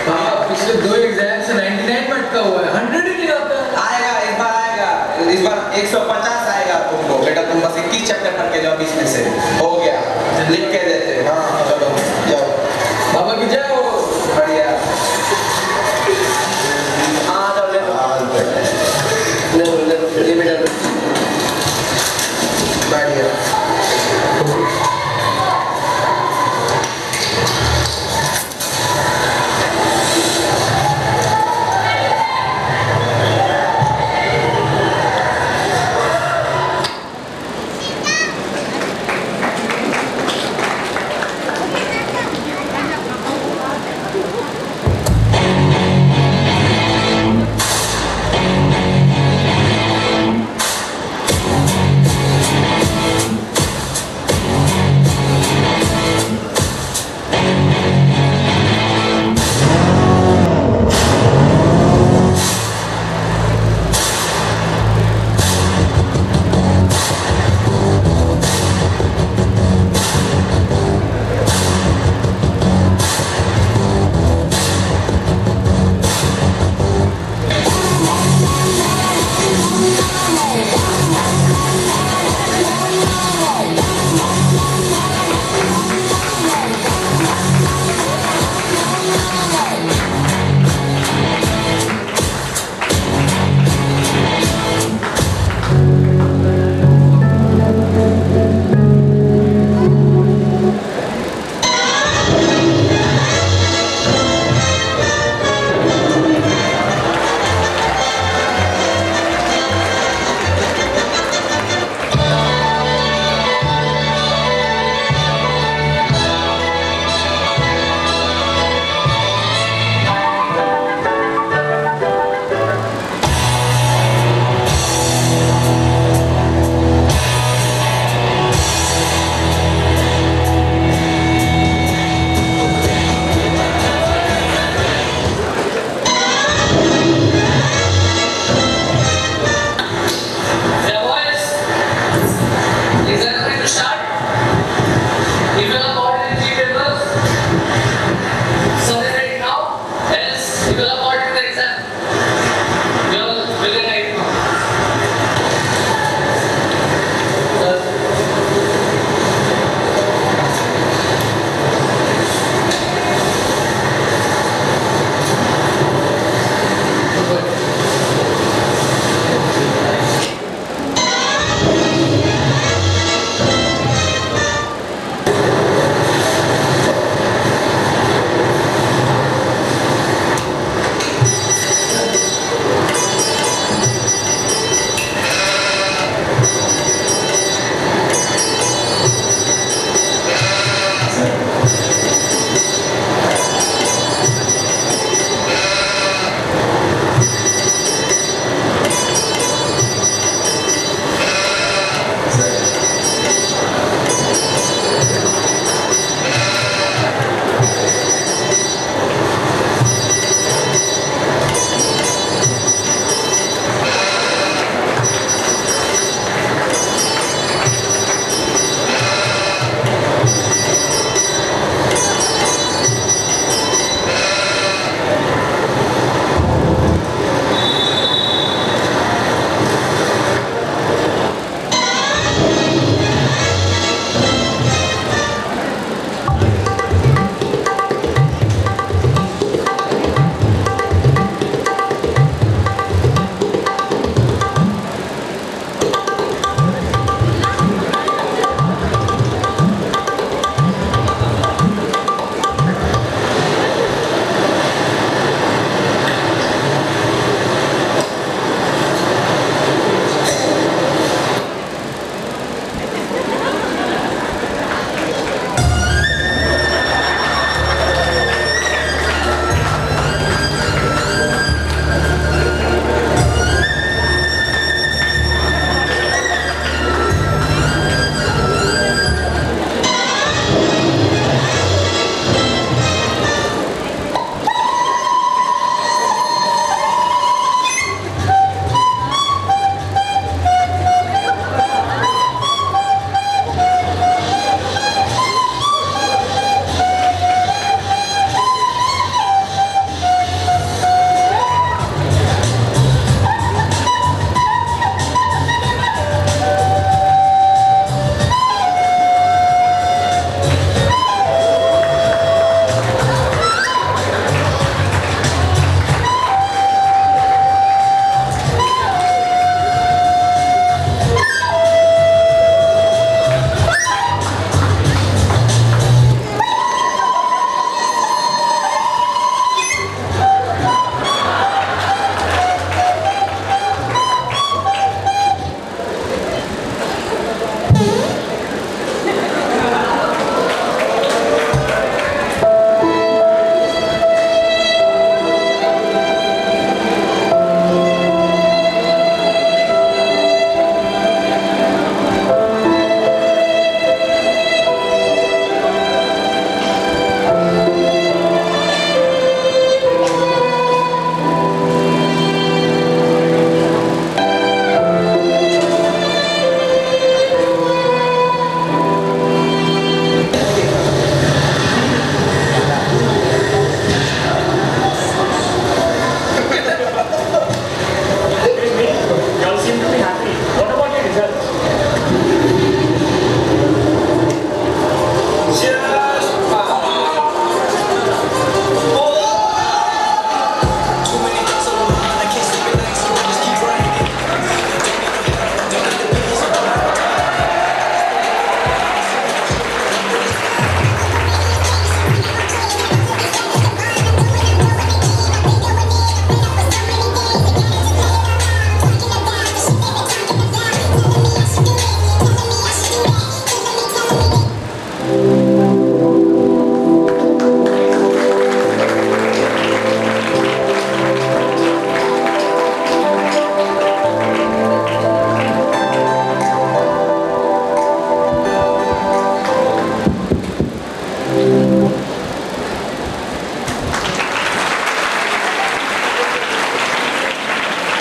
[SPEAKER 13] हाँ, पिछले 2 एग्जाम से 99 में अटका हुआ है, 100 ही नहीं आता।
[SPEAKER 10] आएगा, इस बार आएगा, इस बार 150 आएगा तुमको। बेटा तुम बस 21 चैप्टर पढ़ के जाओ 20 में से, हो गया, लिख के देते हैं। हाँ चलो जाओ।
[SPEAKER 13] बाबा की जाओ।
[SPEAKER 10] बढ़िया। हाँ जाओ, ले लो ले लो ले लो, ये बेटा लो। बढ़िया।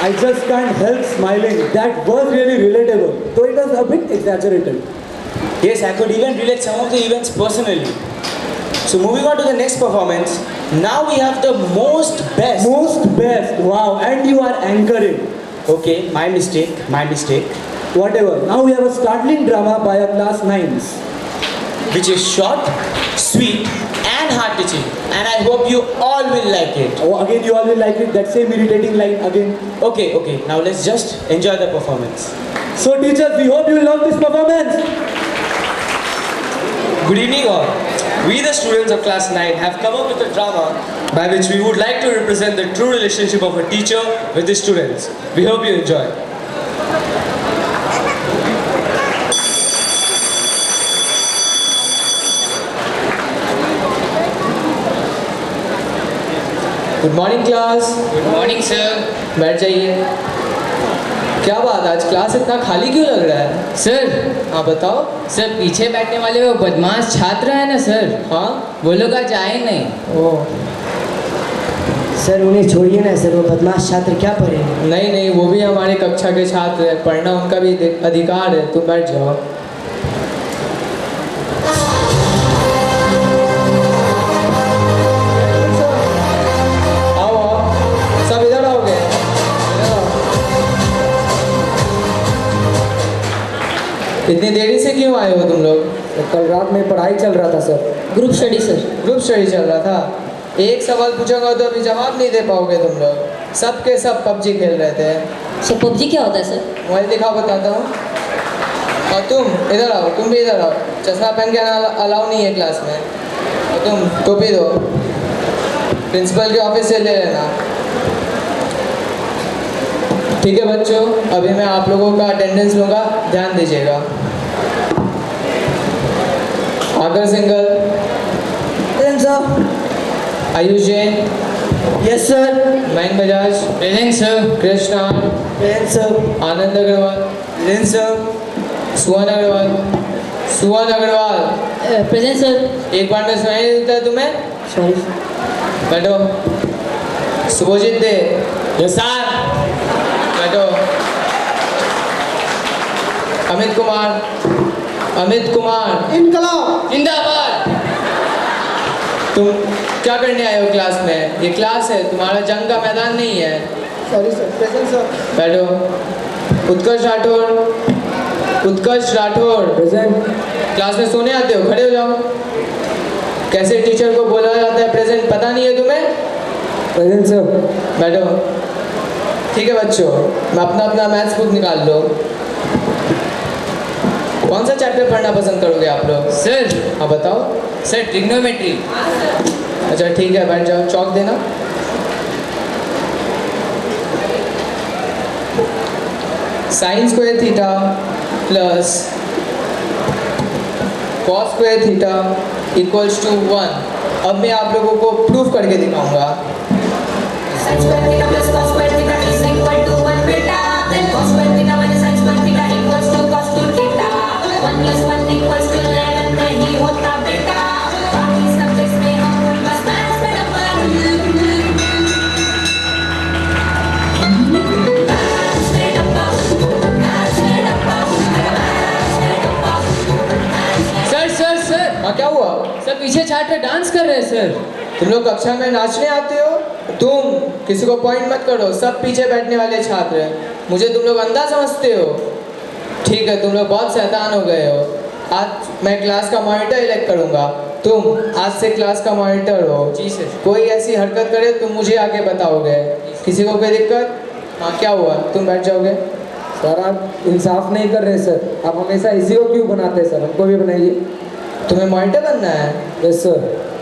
[SPEAKER 2] I just can't help smiling. That was really relatable, though it was a bit exaggerated.
[SPEAKER 5] Yes, I could even relate some of the events personally. So moving on to the next performance, now we have the most best.
[SPEAKER 2] Most best, wow, and you are anchoring.
[SPEAKER 5] Okay, my mistake.
[SPEAKER 2] Whatever, now we have a startling drama by a class 9s.
[SPEAKER 5] Which is short, sweet, and heart-touching. And I hope you all will like it.
[SPEAKER 2] Oh, again, you all will like it, that same irritating line again.
[SPEAKER 5] Okay, now let's just enjoy the performance.
[SPEAKER 2] So teachers, we hope you will love this performance.
[SPEAKER 14] Good evening all. We the students of class 9 have come up with a drama by which we would like to represent the true relationship of a teacher with his students. We hope you enjoy.
[SPEAKER 13] Good morning class.
[SPEAKER 15] Good morning sir.
[SPEAKER 13] बैठ जाइए। क्या बात, आज class इतना खाली क्यों लग रहा है?
[SPEAKER 15] सर।
[SPEAKER 13] हाँ बताओ।
[SPEAKER 15] सर पीछे बैठने वाले वो बदमाश छात्र है ना सर,
[SPEAKER 13] हाँ
[SPEAKER 15] वो लोग आज आए नहीं।
[SPEAKER 13] ओह
[SPEAKER 2] सर उन्हें छोड़िए ना सर, वो बदमाश छात्र क्या पढ़ेंगे?
[SPEAKER 13] नहीं, वो भी हमारे कक्षा के छात्र हैं, पढ़ना उनका भी अधिकार है। तुम बैठ जाओ। सब इधर आओगे? इतनी देरी से क्यों आए हो तुम लोग?
[SPEAKER 2] कल रात में पढ़ाई चल रहा था sir.
[SPEAKER 16] Group study sir.
[SPEAKER 13] Group study चल रहा था। एक सवाल पूछूंगा तो अभी जवाब नहीं दे पाओगे तुम लोग। सब के सब पबजी खेल रहे थे।
[SPEAKER 16] सर पबजी क्या होता है सर?
[SPEAKER 13] मोबाइल दिखाओ, बताता हूँ। और तुम इधर आओ, तुम भी इधर आओ। चश्मा पहन के आना अलाउ नहीं है क्लास में। और तुम टोपी दो, प्रिंसिपल के ऑफिस से ले लेना। ठीक है बच्चों, अभी मैं आप लोगों का अटेंडेंस लूँगा, ध्यान दीजिएगा। Aakar Singhal, Ayush Jain,
[SPEAKER 2] yes sir.
[SPEAKER 13] Mayank Bajaj,
[SPEAKER 15] present sir.
[SPEAKER 13] Krishna,
[SPEAKER 2] present sir.
[SPEAKER 13] Anand Agarwal,
[SPEAKER 2] present sir.
[SPEAKER 13] Suvan Agarwal,
[SPEAKER 16] present sir.
[SPEAKER 13] एक बार में सुनाई नहीं देता तुम्हें?
[SPEAKER 2] सॉरी।
[SPEAKER 13] बैठो। सुभोजित दे,
[SPEAKER 5] यस सर।
[SPEAKER 13] बैठो। अमित कुमार,
[SPEAKER 2] इनकलाब
[SPEAKER 15] जिंदाबाद।
[SPEAKER 13] तुम क्या करने आए हो क्लास में? ये क्लास है, तुम्हारा जंग का मैदान नहीं है।
[SPEAKER 2] Sorry sir. Present sir.
[SPEAKER 13] बैठो। उत्कर्ष राठौर,
[SPEAKER 2] प्रेजेंट।
[SPEAKER 13] क्लास में सोने आते हो? खड़े हो जाओ। कैसे टीचर को बोला जाता है प्रेजेंट, पता नहीं है तुम्हें?
[SPEAKER 2] Present sir.
[SPEAKER 13] बैठो। ठीक है बच्चों, मैं अपना मैथ्स बुक निकाल लो। कौन सा चैप्टर पढ़ना पसंद करोगे आप लोग?
[SPEAKER 15] सर।
[SPEAKER 13] हाँ बताओ।
[SPEAKER 15] Sir trigonometry.
[SPEAKER 13] अच्छा ठीक है, बैठ जाओ। चौक देना। Sine square theta plus cos square theta equals to 1। अब मैं आप लोगों को प्रूफ करके दिखाऊंगा।
[SPEAKER 6] Sin square theta plus cos square theta is equal to 1 beta. Then cos square theta minus sin square theta equals to cos 2 theta. 1 plus 1 equals to 11 नहीं होता बेटा। बाकी subjects में हम बस maths में नंबर। Maths में डब्बा, maths में डब्बा, maths में डब्बा, maths में।
[SPEAKER 15] सर।
[SPEAKER 13] हाँ क्या हुआ?
[SPEAKER 15] सर पीछे छात्र डांस कर रहे हैं सर।
[SPEAKER 13] तुम लोग कक्षा में नाचने आते हो? तुम किसी को पॉइंट मत करो, सब पीछे बैठने वाले छात्र हैं। मुझे तुम लोग अंधा समझते हो? ठीक है, तुम लोग बहुत शैतान हो गए हो। आज मैं क्लास का मॉनिटर इलेक्ट करूंगा। तुम आज से क्लास का मॉनिटर हो।
[SPEAKER 15] जी सर।
[SPEAKER 13] कोई ऐसी हरकत करे तुम मुझे आके बताओगे। किसी को कोई दिक्कत? हाँ क्या हुआ? तुम बैठ जाओगे।
[SPEAKER 2] सर आप इंसाफ नहीं कर रहे सर, आप हमेशा इसी को क्यों बनाते हैं सर? हमको भी बनाइए।
[SPEAKER 13] तुम्हें मॉनिटर बनना है?
[SPEAKER 2] Yes sir.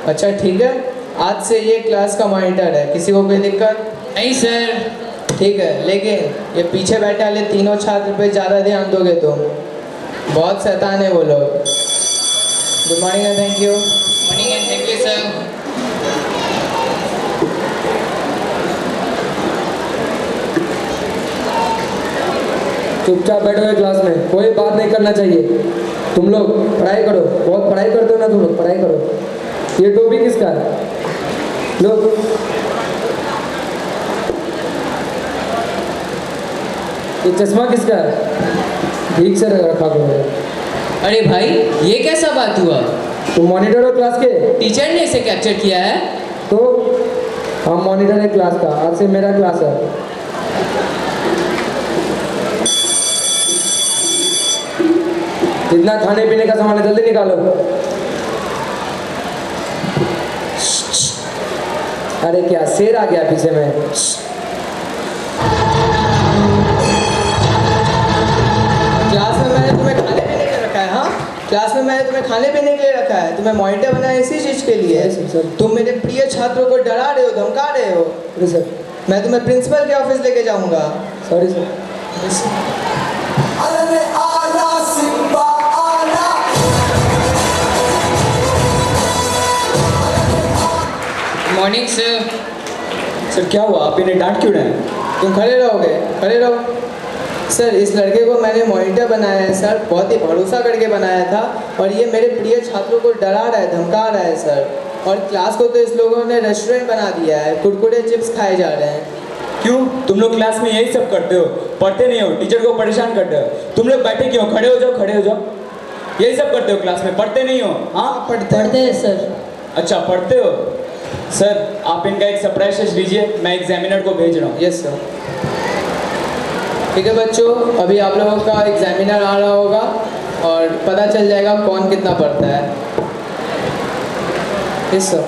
[SPEAKER 13] अच्छा ठीक है, आज से ये क्लास का मॉनिटर है। किसी को कोई दिक्कत?
[SPEAKER 15] नहीं सर।
[SPEAKER 13] ठीक है, लेकिन ये पीछे बैठे वाले तीनों छात्र पे ज़्यादा ध्यान दोगे तुम। बहुत शैतान है वो लोग। Good morning and thank you.
[SPEAKER 15] Morning and thank you sir.
[SPEAKER 2] चुपचाप बैठो क्लास में, कोई बात नहीं करना चाहिए। तुम लोग पढ़ाई करो, बहुत पढ़ाई करते हो ना तुम लोग, पढ़ाई करो। ये टोपी किसका है? लोग
[SPEAKER 17] ये चश्मा किसका है? ठीक से रखा करो।
[SPEAKER 15] अरे भाई ये कैसा बात हुआ?
[SPEAKER 17] तुम मॉनिटर हो क्लास के?
[SPEAKER 15] टीचर ने इसे कैप्चर किया है?
[SPEAKER 17] तो हम मॉनिटर है क्लास का, आज से मेरा क्लास है। जितना खाने पीने का सामान है जल्दी निकालो। अरे क्या शेर आ गया पीछे में?
[SPEAKER 13] क्लास में मैंने तुम्हें खाने पीने के लिए रखा है। हाँ, क्लास में मैंने तुम्हें खाने पीने के लिए रखा है। तुम्हें मॉनिटर बनाया इसी चीज़ के लिए। तुम मेरे प्रिय छात्रों को डरा रहे हो, धमका रहे हो।
[SPEAKER 17] सर
[SPEAKER 13] मैं तुम्हें प्रिंसिपल के ऑफिस लेके जाऊंगा।
[SPEAKER 17] Sorry sir.
[SPEAKER 15] Morning sir.
[SPEAKER 17] Sir क्या हुआ, आप इन्हें डांट क्यों रहे हैं?
[SPEAKER 13] तुम खड़े रहोगे, खड़े रहो। सर इस लड़के को मैंने मॉनिटर बनाया है सर, बहुत ही भरोसा करके बनाया था, और ये मेरे प्रिय छात्रों को डरा रहा है, धमका रहा है सर। और क्लास को तो इस लोगों ने रेस्टोरेंट बना दिया है, कुरकुरे चिप्स खाए जा रहे हैं।
[SPEAKER 17] क्यों, तुम लोग क्लास में यही सब करते हो? पढ़ते नहीं हो, टीचर को परेशान करते हो। तुम लोग बैठे क्यों? खड़े हो जाओ, खड़े हो जाओ। यही सब करते हो क्लास में, पढ़ते नहीं हो? हाँ
[SPEAKER 13] पढ़ते
[SPEAKER 16] हैं सर।
[SPEAKER 17] अच्छा पढ़ते हो। सर आप इनका एक सरप्राइज टेस्ट लीजिए, मैं एग्जामिनर को भेज रहा हूँ।
[SPEAKER 13] Yes sir. ठीक है बच्चों, अभी आप लोगों का एग्जामिनर आ रहा होगा और पता चल जाएगा कौन कितना पढ़ता है। Yes sir.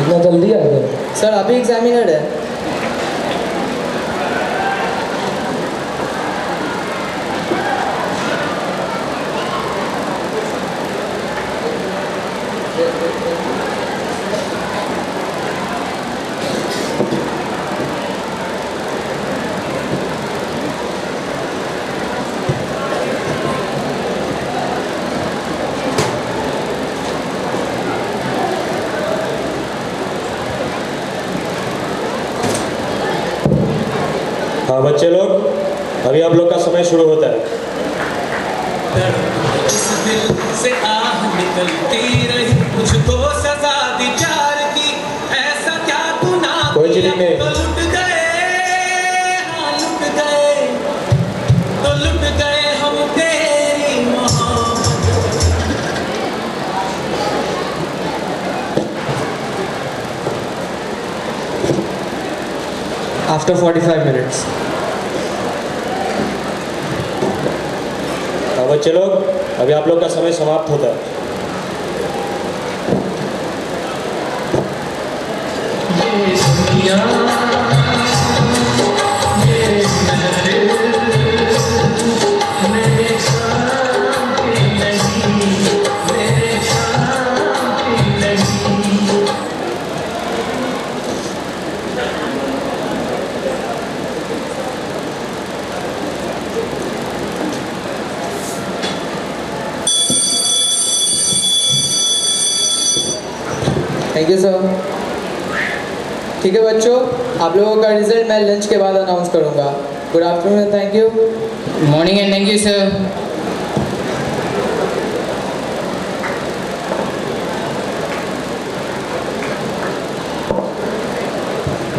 [SPEAKER 17] इतना जल्दी आ गया?
[SPEAKER 13] सर अभी एग्जामिनर है।
[SPEAKER 18] हाँ बच्चे लोग, अभी आप लोग का समय शुरू होता है।
[SPEAKER 3] इस दिल से आह निकलती रही, मुझको सजा दी प्यार की, ऐसा क्या गुनाह
[SPEAKER 18] कोई चिड़ी में
[SPEAKER 3] तो लुट गए, हाँ लुट गए, तो लुट गए हम तेरी मोहब्बत।
[SPEAKER 14] After 45 minutes.
[SPEAKER 18] हाँ बच्चे लोग, अभी आप लोग का समय समाप्त होता है।
[SPEAKER 13] Thank you sir. ठीक है बच्चों, आप लोगों का रिजल्ट मैं लंच के बाद अनाउंस करूंगा। Good afternoon and thank you.
[SPEAKER 15] Morning and thank you sir.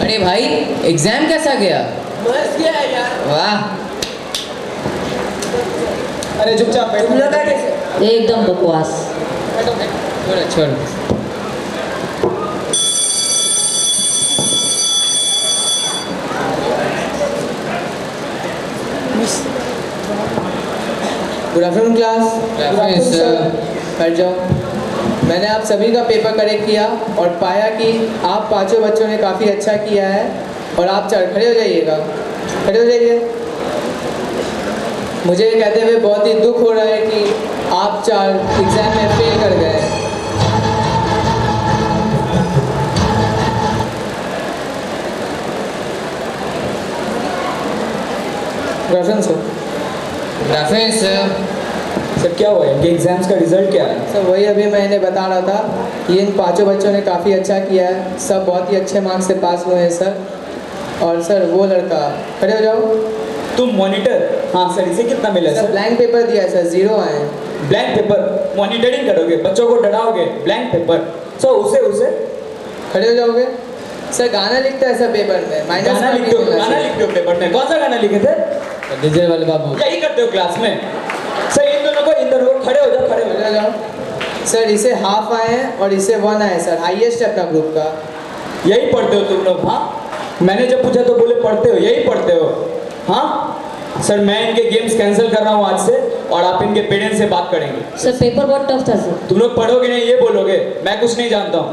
[SPEAKER 15] अरे भाई एग्जाम कैसा गया?
[SPEAKER 13] बस गया यार।
[SPEAKER 15] वाह।
[SPEAKER 13] अरे चुपचाप बैठो।
[SPEAKER 16] एकदम बकवास।
[SPEAKER 15] छोड़ छोड़।
[SPEAKER 13] Good afternoon class.
[SPEAKER 15] Good afternoon sir.
[SPEAKER 13] बैठ जाओ। मैंने आप सभी का पेपर करेक्ट किया और पाया कि आप पांचों बच्चों ने काफ़ी अच्छा किया है, और आप चार खड़े हो जाइएगा, खड़े हो जाइए। मुझे कहते हुए बहुत ही दुख हो रहा है कि आप चार एग्ज़ाम में फेल कर गए। Good afternoon sir.
[SPEAKER 15] Good afternoon sir.
[SPEAKER 17] Sir क्या हुआ, इनके एग्जाम्स का रिजल्ट क्या है?
[SPEAKER 13] सर वही अभी मैं इन्हें बता रहा था, ये इन पांचों बच्चों ने काफ़ी अच्छा किया है, सब बहुत ही अच्छे मार्क्स से पास हुए हैं सर। और सर वो लड़का, खड़े हो जाओ।
[SPEAKER 17] तुम मॉनिटर? हाँ सर, इसे कितना मिला
[SPEAKER 13] सर
[SPEAKER 17] सर?
[SPEAKER 13] ब्लैंक पेपर दिया है सर, 0 आए हैं।
[SPEAKER 17] Blank paper? मॉनिटरिंग करोगे, बच्चों को डराओगे? Blank paper? सर उसे
[SPEAKER 13] खड़े हो जाओगे। सर गाना लिखता है सर पेपर में, माइनस
[SPEAKER 17] गाना लिखते हो? गाना लिखते हो पेपर में? कौन सा गाना लिखे थे?
[SPEAKER 13] डीजे वाले बाबू
[SPEAKER 17] यही करते हो क्लास में। सर इन दोनों को खड़े हो जाओ, खड़े हो जाओ।
[SPEAKER 13] सर इसे हाफ आए हैं और इसे 1 आए सर, हाईएस्ट है अपना ग्रुप का।
[SPEAKER 17] यही पढ़ते हो तुम लोग? हाँ, मैंने जब पूछा तो बोले पढ़ते हो, यही पढ़ते हो? हाँ सर, मैं इनके गेम्स कैंसिल कर रहा हूँ आज से और आप इनके पेरेंट्स से बात करेंगे।
[SPEAKER 16] सर पेपर बहुत टफ था सर।
[SPEAKER 17] तुम लोग पढ़ोगे नहीं ये बोलोगे, मैं कुछ नहीं जानता हूँ।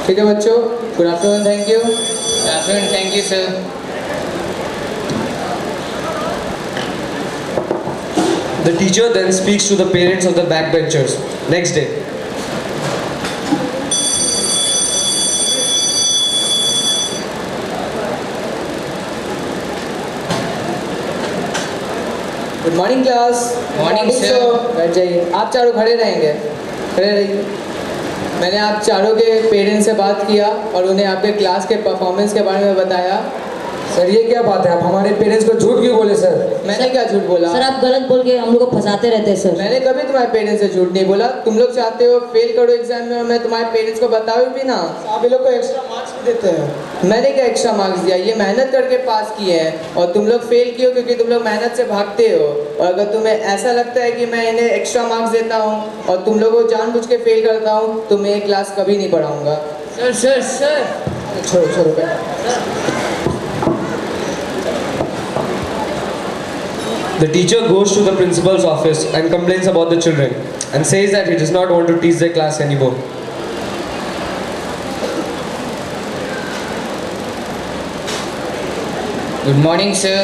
[SPEAKER 13] ठीक है बच्चों, good afternoon, thank you.
[SPEAKER 15] Good afternoon, thank you sir.
[SPEAKER 14] The teacher then speaks to the parents of the backbenchers. Next day.
[SPEAKER 13] Good morning class.
[SPEAKER 15] Morning sir.
[SPEAKER 13] बैठ जाइए, आप चारों खड़े रहेंगे, खड़े रहिए। मैंने आप चारों के पेरेंट्स से बात किया और उन्हें आपके क्लास के परफॉर्मेंस के बारे में बताया।
[SPEAKER 2] सर ये क्या बात है, आप हमारे पेरेंट्स को झूठ क्यों बोले सर?
[SPEAKER 13] मैंने क्या झूठ बोला?
[SPEAKER 16] सर आप गलत बोल के हम लोग को फंसाते रहते हैं सर।
[SPEAKER 13] मैंने कभी तुम्हारे पेरेंट्स से झूठ नहीं बोला। तुम लोग चाहते हो फेल करो एग्जाम में और मैं तुम्हारे पेरेंट्स को बताऊँ भी ना।
[SPEAKER 9] आप ये लोग को एक्स्ट्रा मार्क्स भी देते हैं।
[SPEAKER 13] मैंने क्या एक्स्ट्रा मार्क्स दिया, ये मेहनत करके पास किए हैं और तुम लोग फेल किए हो क्योंकि तुम लोग मेहनत से भागते हो। और अगर तुम्हें ऐसा लगता है कि मैं इन्हें एक्स्ट्रा मार्क्स देता हूँ और तुम लोगों को जानबूझ के फेल करता हूँ तो मैं ये क्लास कभी नहीं पढ़ाऊँगा।
[SPEAKER 15] सर सर सर
[SPEAKER 13] छोड़ो छोड़ो बेटा।
[SPEAKER 14] The teacher goes to the principal's office and complains about the children and says that he does not want to teach their class anymore.
[SPEAKER 15] Good morning sir.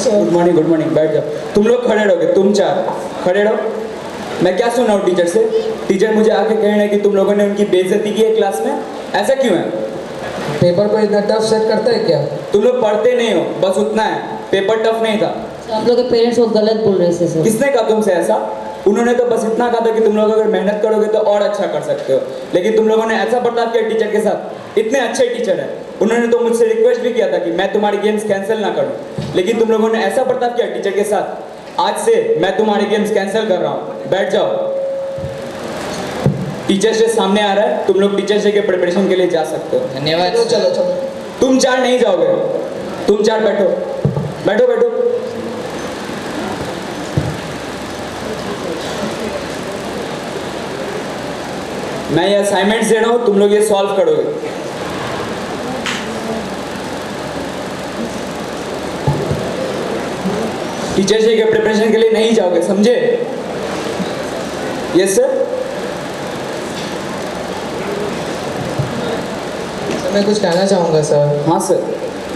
[SPEAKER 17] Good morning, बैठ जाओ। तुम लोग खड़े रहोगे, तुम चार खड़े रहो। मैं क्या सुन रहा हूँ टीचर से? टीचर मुझे आके कह रहे हैं कि तुम लोगों ने उनकी बेइज्जती की है क्लास में। ऐसा क्यों है?
[SPEAKER 2] पेपर को इतना टफ सेट करता है क्या?
[SPEAKER 17] तुम लोग पढ़ते नहीं हो, बस उतना है। पेपर टफ नहीं था।
[SPEAKER 16] हम लोग के पेरेंट्स को गलत बोल रहे थे सर।
[SPEAKER 17] किसने कहा तुमसे ऐसा? उन्होंने तो बस इतना कहा था कि तुम लोग अगर मेहनत करोगे तो और अच्छा कर सकते हो, लेकिन तुम लोगों ने ऐसा बर्ताव किया टीचर के साथ। इतने अच्छे टीचर हैं, उन्होंने तो मुझसे रिक्वेस्ट भी किया था कि मैं तुम्हारी गेम्स कैंसिल ना करूं, लेकिन तुम लोगों ने ऐसा बर्ताव किया टीचर के साथ। आज से मैं तुम्हारी गेम्स कैंसिल कर रहा हूँ, बैठ जाओ। टीचर्स डे सामने आ रहा है, तुम लोग टीचर्स डे के प्रिपरेशन के लिए जा सकते हो।
[SPEAKER 15] धन्यवाद।
[SPEAKER 9] चलो चलो।
[SPEAKER 17] तुम चार नहीं जाओगे, तुम चार बैठो बैठो बैठो। मैं ये असाइनमेंट्स दे रहा हूँ, तुम लोग ये सॉल्व करोगे। टीचर्स डे के प्रिपरेशन के लिए नहीं जाओगे, समझे? Yes sir.
[SPEAKER 13] मैं कुछ कहना चाहूँगा सर।
[SPEAKER 17] हाँ सर।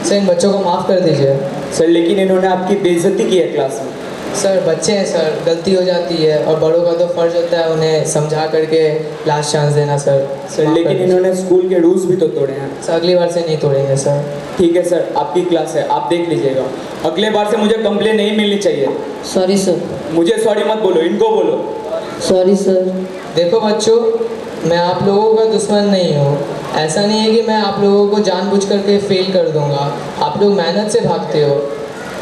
[SPEAKER 13] सर इन बच्चों को माफ़ कर दीजिए।
[SPEAKER 17] सर लेकिन इन्होंने आपकी बेइज्जती की है क्लास में।
[SPEAKER 13] सर बच्चे हैं सर, गलती हो जाती है और बड़ों का तो फर्ज होता है उन्हें समझा करके लास्ट चांस देना सर।
[SPEAKER 17] सर लेकिन इन्होंने स्कूल के रूल्स भी तो तोड़े हैं।
[SPEAKER 13] सर अगली बार से नहीं तोड़ेंगे सर।
[SPEAKER 17] ठीक है सर, आपकी क्लास है, आप देख लीजिएगा। अगले बार से मुझे कंप्लेन नहीं मिलनी चाहिए।
[SPEAKER 16] Sorry sir.
[SPEAKER 17] मुझे सॉरी मत बोलो, इनको बोलो।
[SPEAKER 16] Sorry sir.
[SPEAKER 13] देखो बच्चों, मैं आप लोगों का दुश्मन नहीं हूँ। ऐसा नहीं है कि मैं आप लोगों को जानबूझ करके फेल कर दूंगा। आप लोग मेहनत से भागते हो।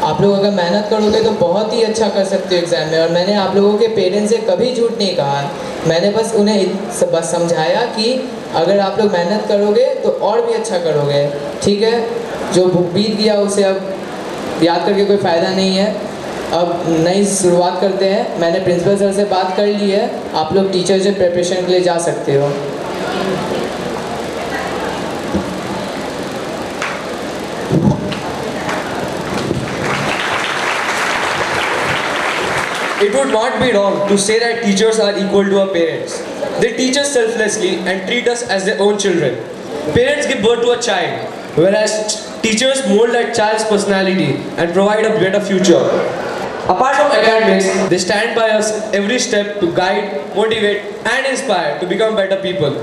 [SPEAKER 13] आप लोग अगर मेहनत करोगे तो बहुत ही अच्छा कर सकते हो एग्ज़ाम में। और मैंने आप लोगों के पेरेंट्स से कभी झूठ नहीं कहा है। मैंने बस उन्हें बस समझाया कि अगर आप लोग मेहनत करोगे तो और भी अच्छा करोगे। ठीक है, जो बीत गया उसे अब याद करके कोई फ़ायदा नहीं है। अब नई शुरुआत करते हैं। मैंने प्रिंसिपल सर से बात कर ली है, आप लोग टीचर से प्रिपरेशन के लिए जा सकते हो।
[SPEAKER 14] It would not be wrong to say that teachers are equal to our parents. They teach us selflessly and treat us as their own children. Parents give birth to a child, whereas teachers mold that child's personality and provide a better future. Apart from academics, they stand by us every step to guide, motivate, and inspire to become better people.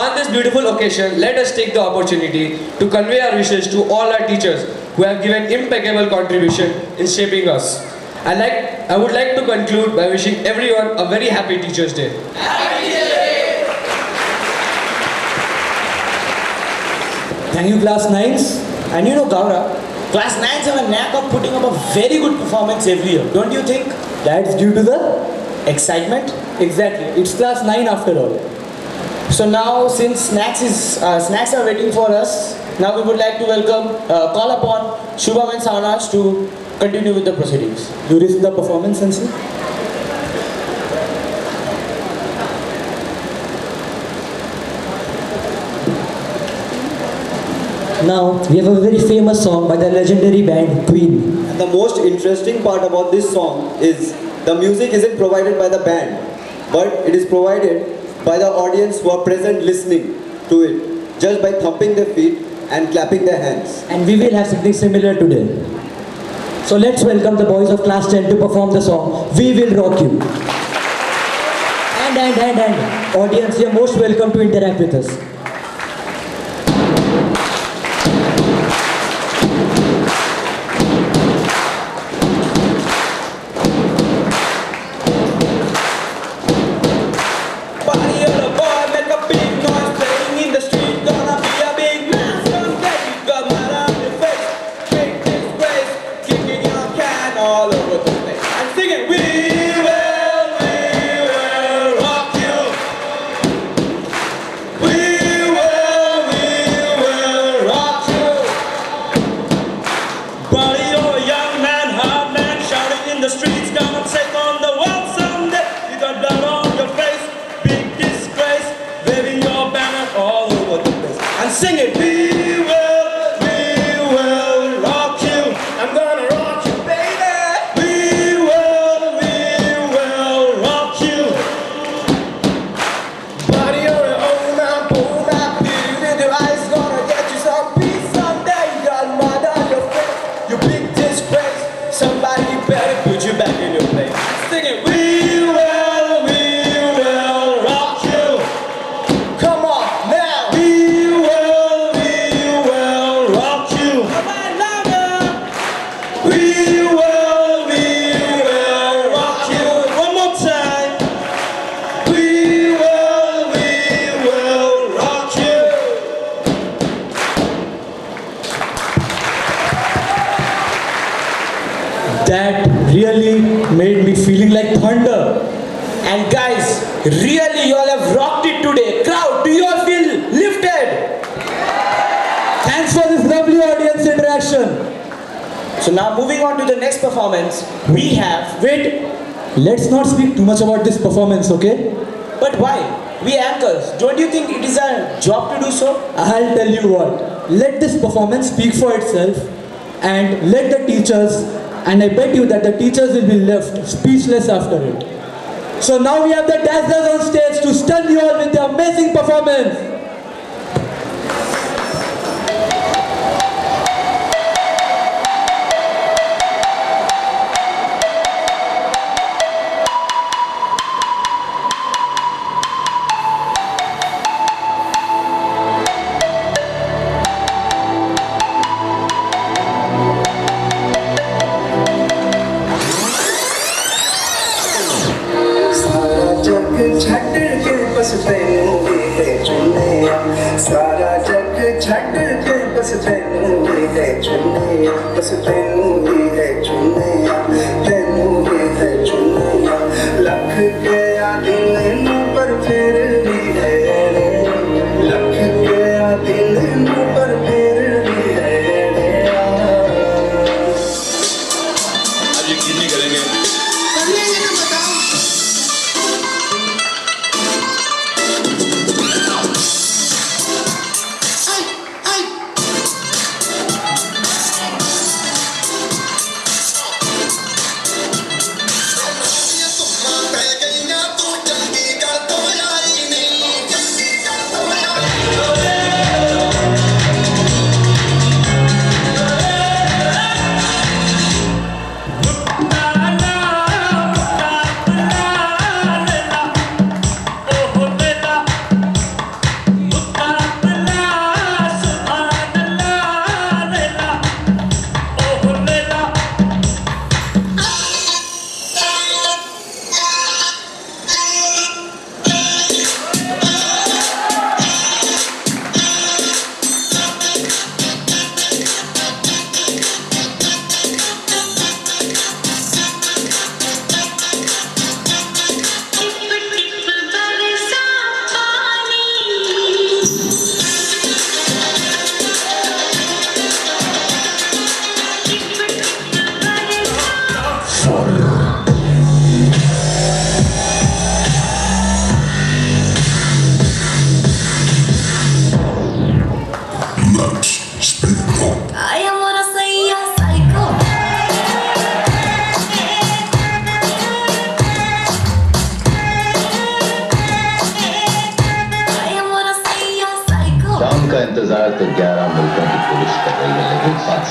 [SPEAKER 14] On this beautiful occasion, let us take the opportunity to convey our wishes to all our teachers who have given impeccable contribution in shaping us. I would like to conclude by wishing everyone a very happy Teachers' Day.
[SPEAKER 5] Thank you, class 9s. And you know, Gaura, class 9s have a knack of putting up a very good performance every year. Don't you think?
[SPEAKER 2] That's due to the
[SPEAKER 5] Excitement?
[SPEAKER 2] exactly. It's class 9 after all.
[SPEAKER 5] So now, since snacks are waiting for us, now we would like to call upon Shubham and Sanash to continue with the proceedings.
[SPEAKER 8] You risk the performance, Sensei? Now, we have a very famous song by the legendary band Queen.
[SPEAKER 1] And the most interesting part about this song is the music isn't provided by the band, but it is provided by the audience who are present listening to it, just by thumping their feet and clapping their hands.
[SPEAKER 8] And we will have something similar today. So let's welcome the boys of class 10 to perform the song We Will Rock You. And audience, you're most welcome to interact with us.
[SPEAKER 10] Body of the boy, make a big noise, playing in the street, gonna be a big man someday. You got mud on your face, big disgrace, kicking your can all over the place. I'm singing, we will rock you. We will rock you. Body of a young man, hard man, shouting in the streets, gonna take on the world someday. You got blood on your face, big disgrace, waving your banner all over the place. And sing it, we will rock you. I'm gonna rock you, baby. We will rock you. Body of an old man, poor man, beauty with your eyes, gonna get you some peace someday. You got mud on your face, you big disgrace. Somebody better put you back in your place. Sing it, we will rock you. Come on now, we will rock you. Come on louder. We will rock you. One more time. We will rock you.
[SPEAKER 8] That really made me feeling like thunder.
[SPEAKER 9] And guys, really you all have rocked it today. Crowd, do you all feel lifted?
[SPEAKER 8] Thanks for this lovely audience interaction.
[SPEAKER 9] So now moving on to the next performance, we have...
[SPEAKER 8] Wait, let's not speak too much about this performance, okay?
[SPEAKER 9] But why? We anchors, don't you think it is our job to do so?
[SPEAKER 8] I'll tell you what, let this performance speak for itself and let the teachers, and I bet you that the teachers will be left speechless after it. So now we have the dazzlers on stage to stun you all with their amazing performance.
[SPEAKER 3] सारा जग छट के बस तैनू ही है चुनिया सारा जग छट के बस तैनू ही है चुनिया बस तैनू ही है चुनिया तैनू ही है चुनिया लख गया दिल नू पर फिर भी है लख गया दिल नू पर फिर भी है
[SPEAKER 10] आज यकीन नहीं करेंगे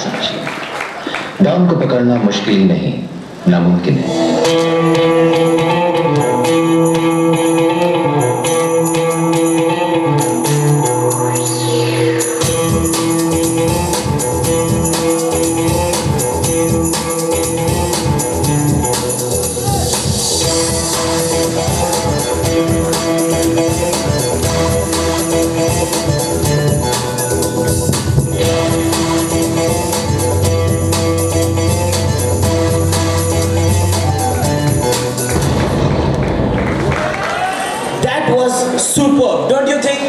[SPEAKER 11] समझिए। डॉन को पकड़ना मुश्किल ही नहीं, नामुमकिन है।
[SPEAKER 4] That was superb, don't you think?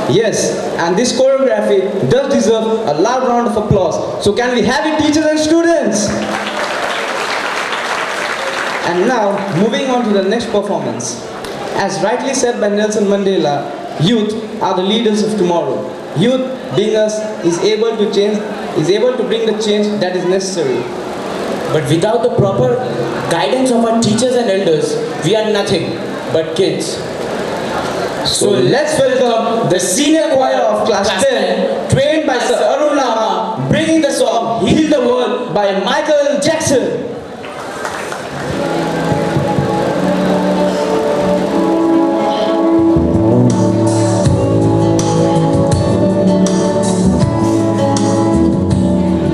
[SPEAKER 4] Yes, and this choreography does deserve a loud round of applause. So can we have it, teachers and students? And now, moving on to the next performance. As rightly said by Nelson Mandela, youth are the leaders of tomorrow. Youth, being us, is able to bring the change that is necessary.
[SPEAKER 5] But without the proper guidance of our teachers and elders, we are nothing but kids.
[SPEAKER 4] So let's welcome the senior choir of class 10, trained by Sir Arun Lama, bringing the song Heal the World by Michael Jackson.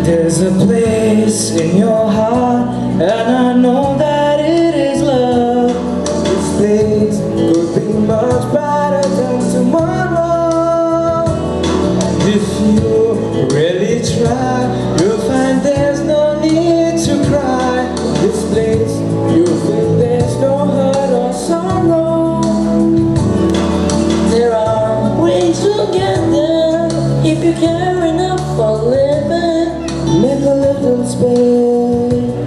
[SPEAKER 10] There's a place in your heart, and I know that it is love. This place could be much brighter than tomorrow. And if you really try, you'll find there's no need to cry. This place, you'll feel there's no hurt or sorrow.
[SPEAKER 16] There are ways to get there if you care enough for living.
[SPEAKER 10] Make a little space.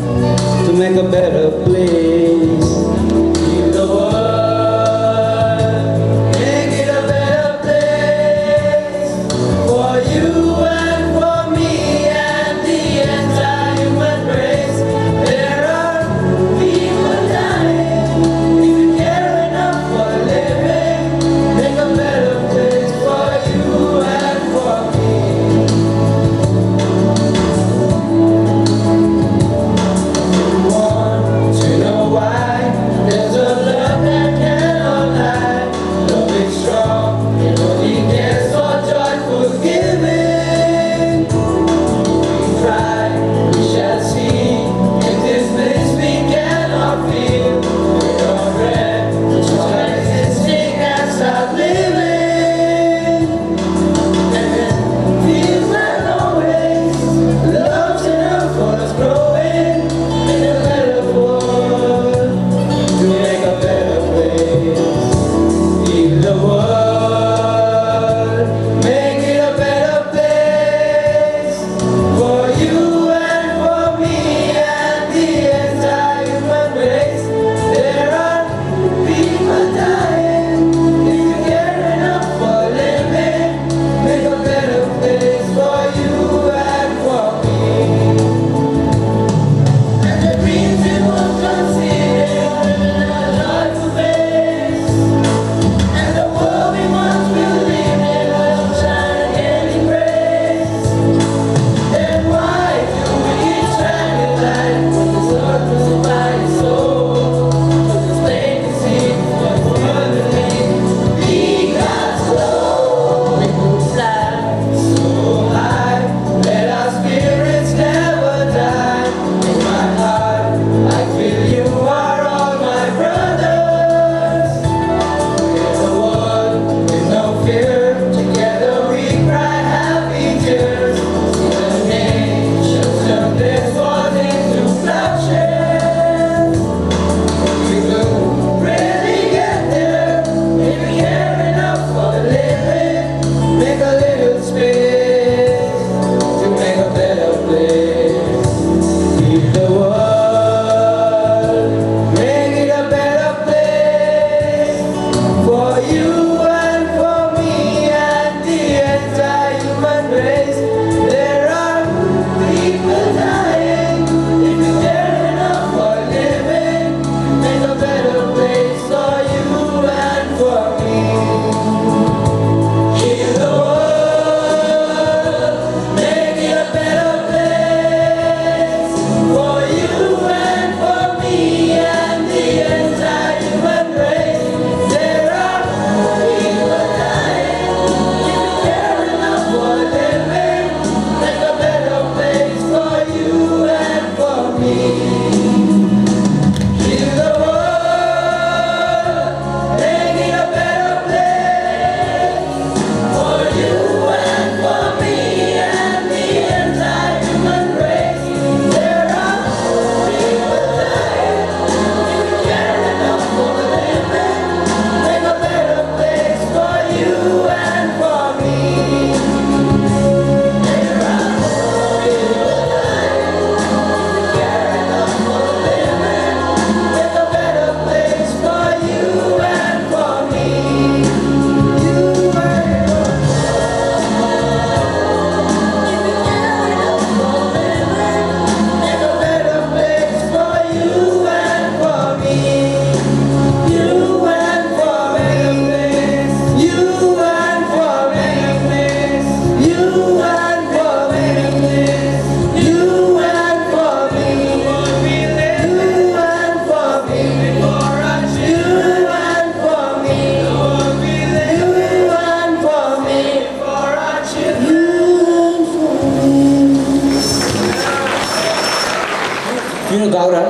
[SPEAKER 5] You know, Gaura,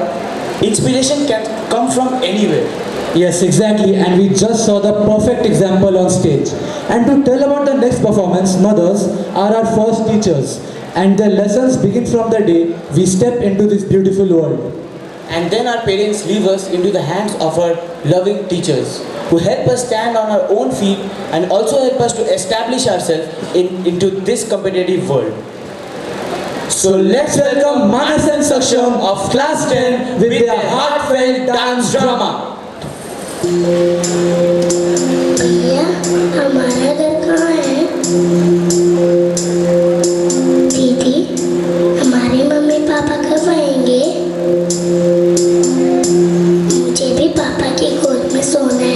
[SPEAKER 5] inspiration can come from anywhere.
[SPEAKER 19] Yes, exactly, and we just saw the perfect example on stage. And to tell about the next performance, mothers are our first teachers, and their lessons begin from the day we step into this beautiful world.
[SPEAKER 5] And then our parents leave us into the hands of our loving teachers who help us stand on our own feet and also help us to establish ourselves into this competitive world.
[SPEAKER 19] So let's welcome Manas and Saksham of Class 10 with their heartfelt dance drama.
[SPEAKER 6] भैया हमारा घर कहाँ है? दीदी हमारे mummy papa कब आएंगे? मुझे भी पापा की गोद में सोना है।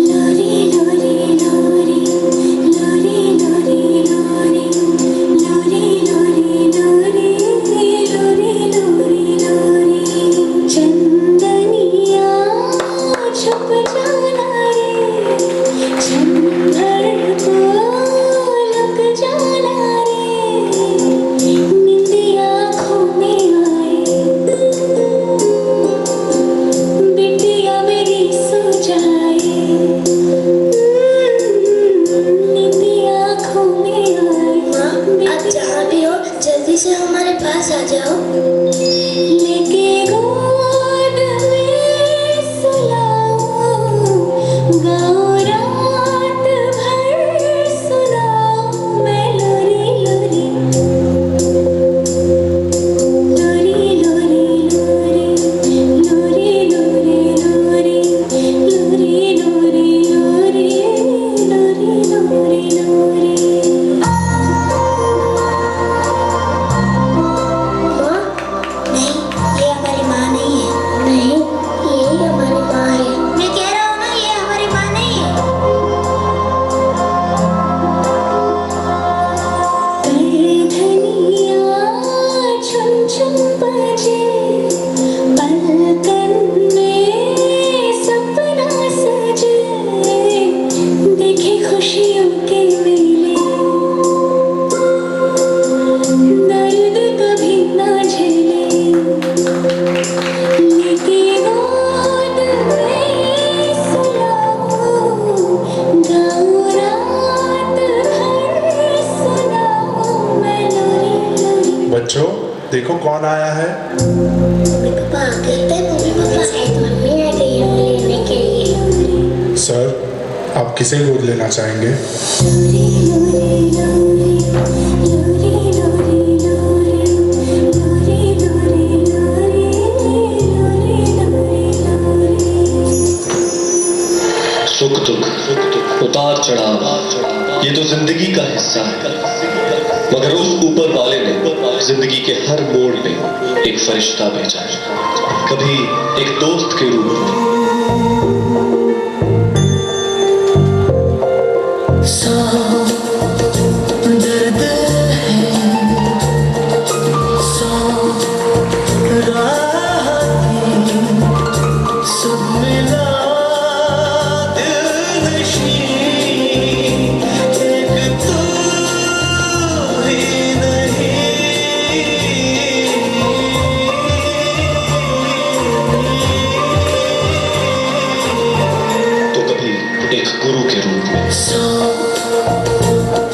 [SPEAKER 6] लोरी लोरी लोरी लोरी लोरी लोरी लोरी लोरी लोरी लोरी लोरी लोरी चंदनिया छुप जाना रे चंदर को लग जाना रे निंदिया आँखों में आए बिटिया मेरी सो जाए निंदिया आँखों में आए। माँ आप जहाँ भी हो जल्दी से हमारे पास आ जाओ। लेके गोद में सुलाओ गाओ रात भर सुनाओ मैं लोरी लोरी लोरी लोरी लोरी लोरी लोरी लोरी लोरी लोरी लोरी लोरी लोरी माँ नहीं ये हमारी माँ नहीं है। नहीं ये हमारी माँ है। मैं कह रहा हूँ ना ये हमारी माँ नहीं है। धनिया छुन छुन बजे पलकन में सपना सजे देखे खुशियों के मेले दर्द कभी ना झेले लेके गोद में सुलाओ गाओ रात भर सुनाओ मैं लोरी लोरी।
[SPEAKER 20] बच्चों देखो कौन आया है।
[SPEAKER 6] मम्मी पापा आ गए थे। मम्मी पापा शायद मम्मी आ गई है लेने के लिए।
[SPEAKER 20] सर आप किसे गोद लेना चाहेंगे?
[SPEAKER 6] लोरी लोरी लोरी लोरी लोरी लोरी लोरी लोरी लोरी लोरी लोरी।
[SPEAKER 21] सुख दुख उतार चढ़ाव ये तो जिंदगी का हिस्सा है, मगर उस ऊपर वाले ने जिंदगी के हर मोड़ में एक फरिश्ता भेजा है, कभी एक दोस्त के रूप में।
[SPEAKER 3] सौ दर्द है सौ राहतें सब मिला दिल नशीं एक तू ही नहीं
[SPEAKER 21] तो कभी एक गुरु के रूप में।
[SPEAKER 3] सौ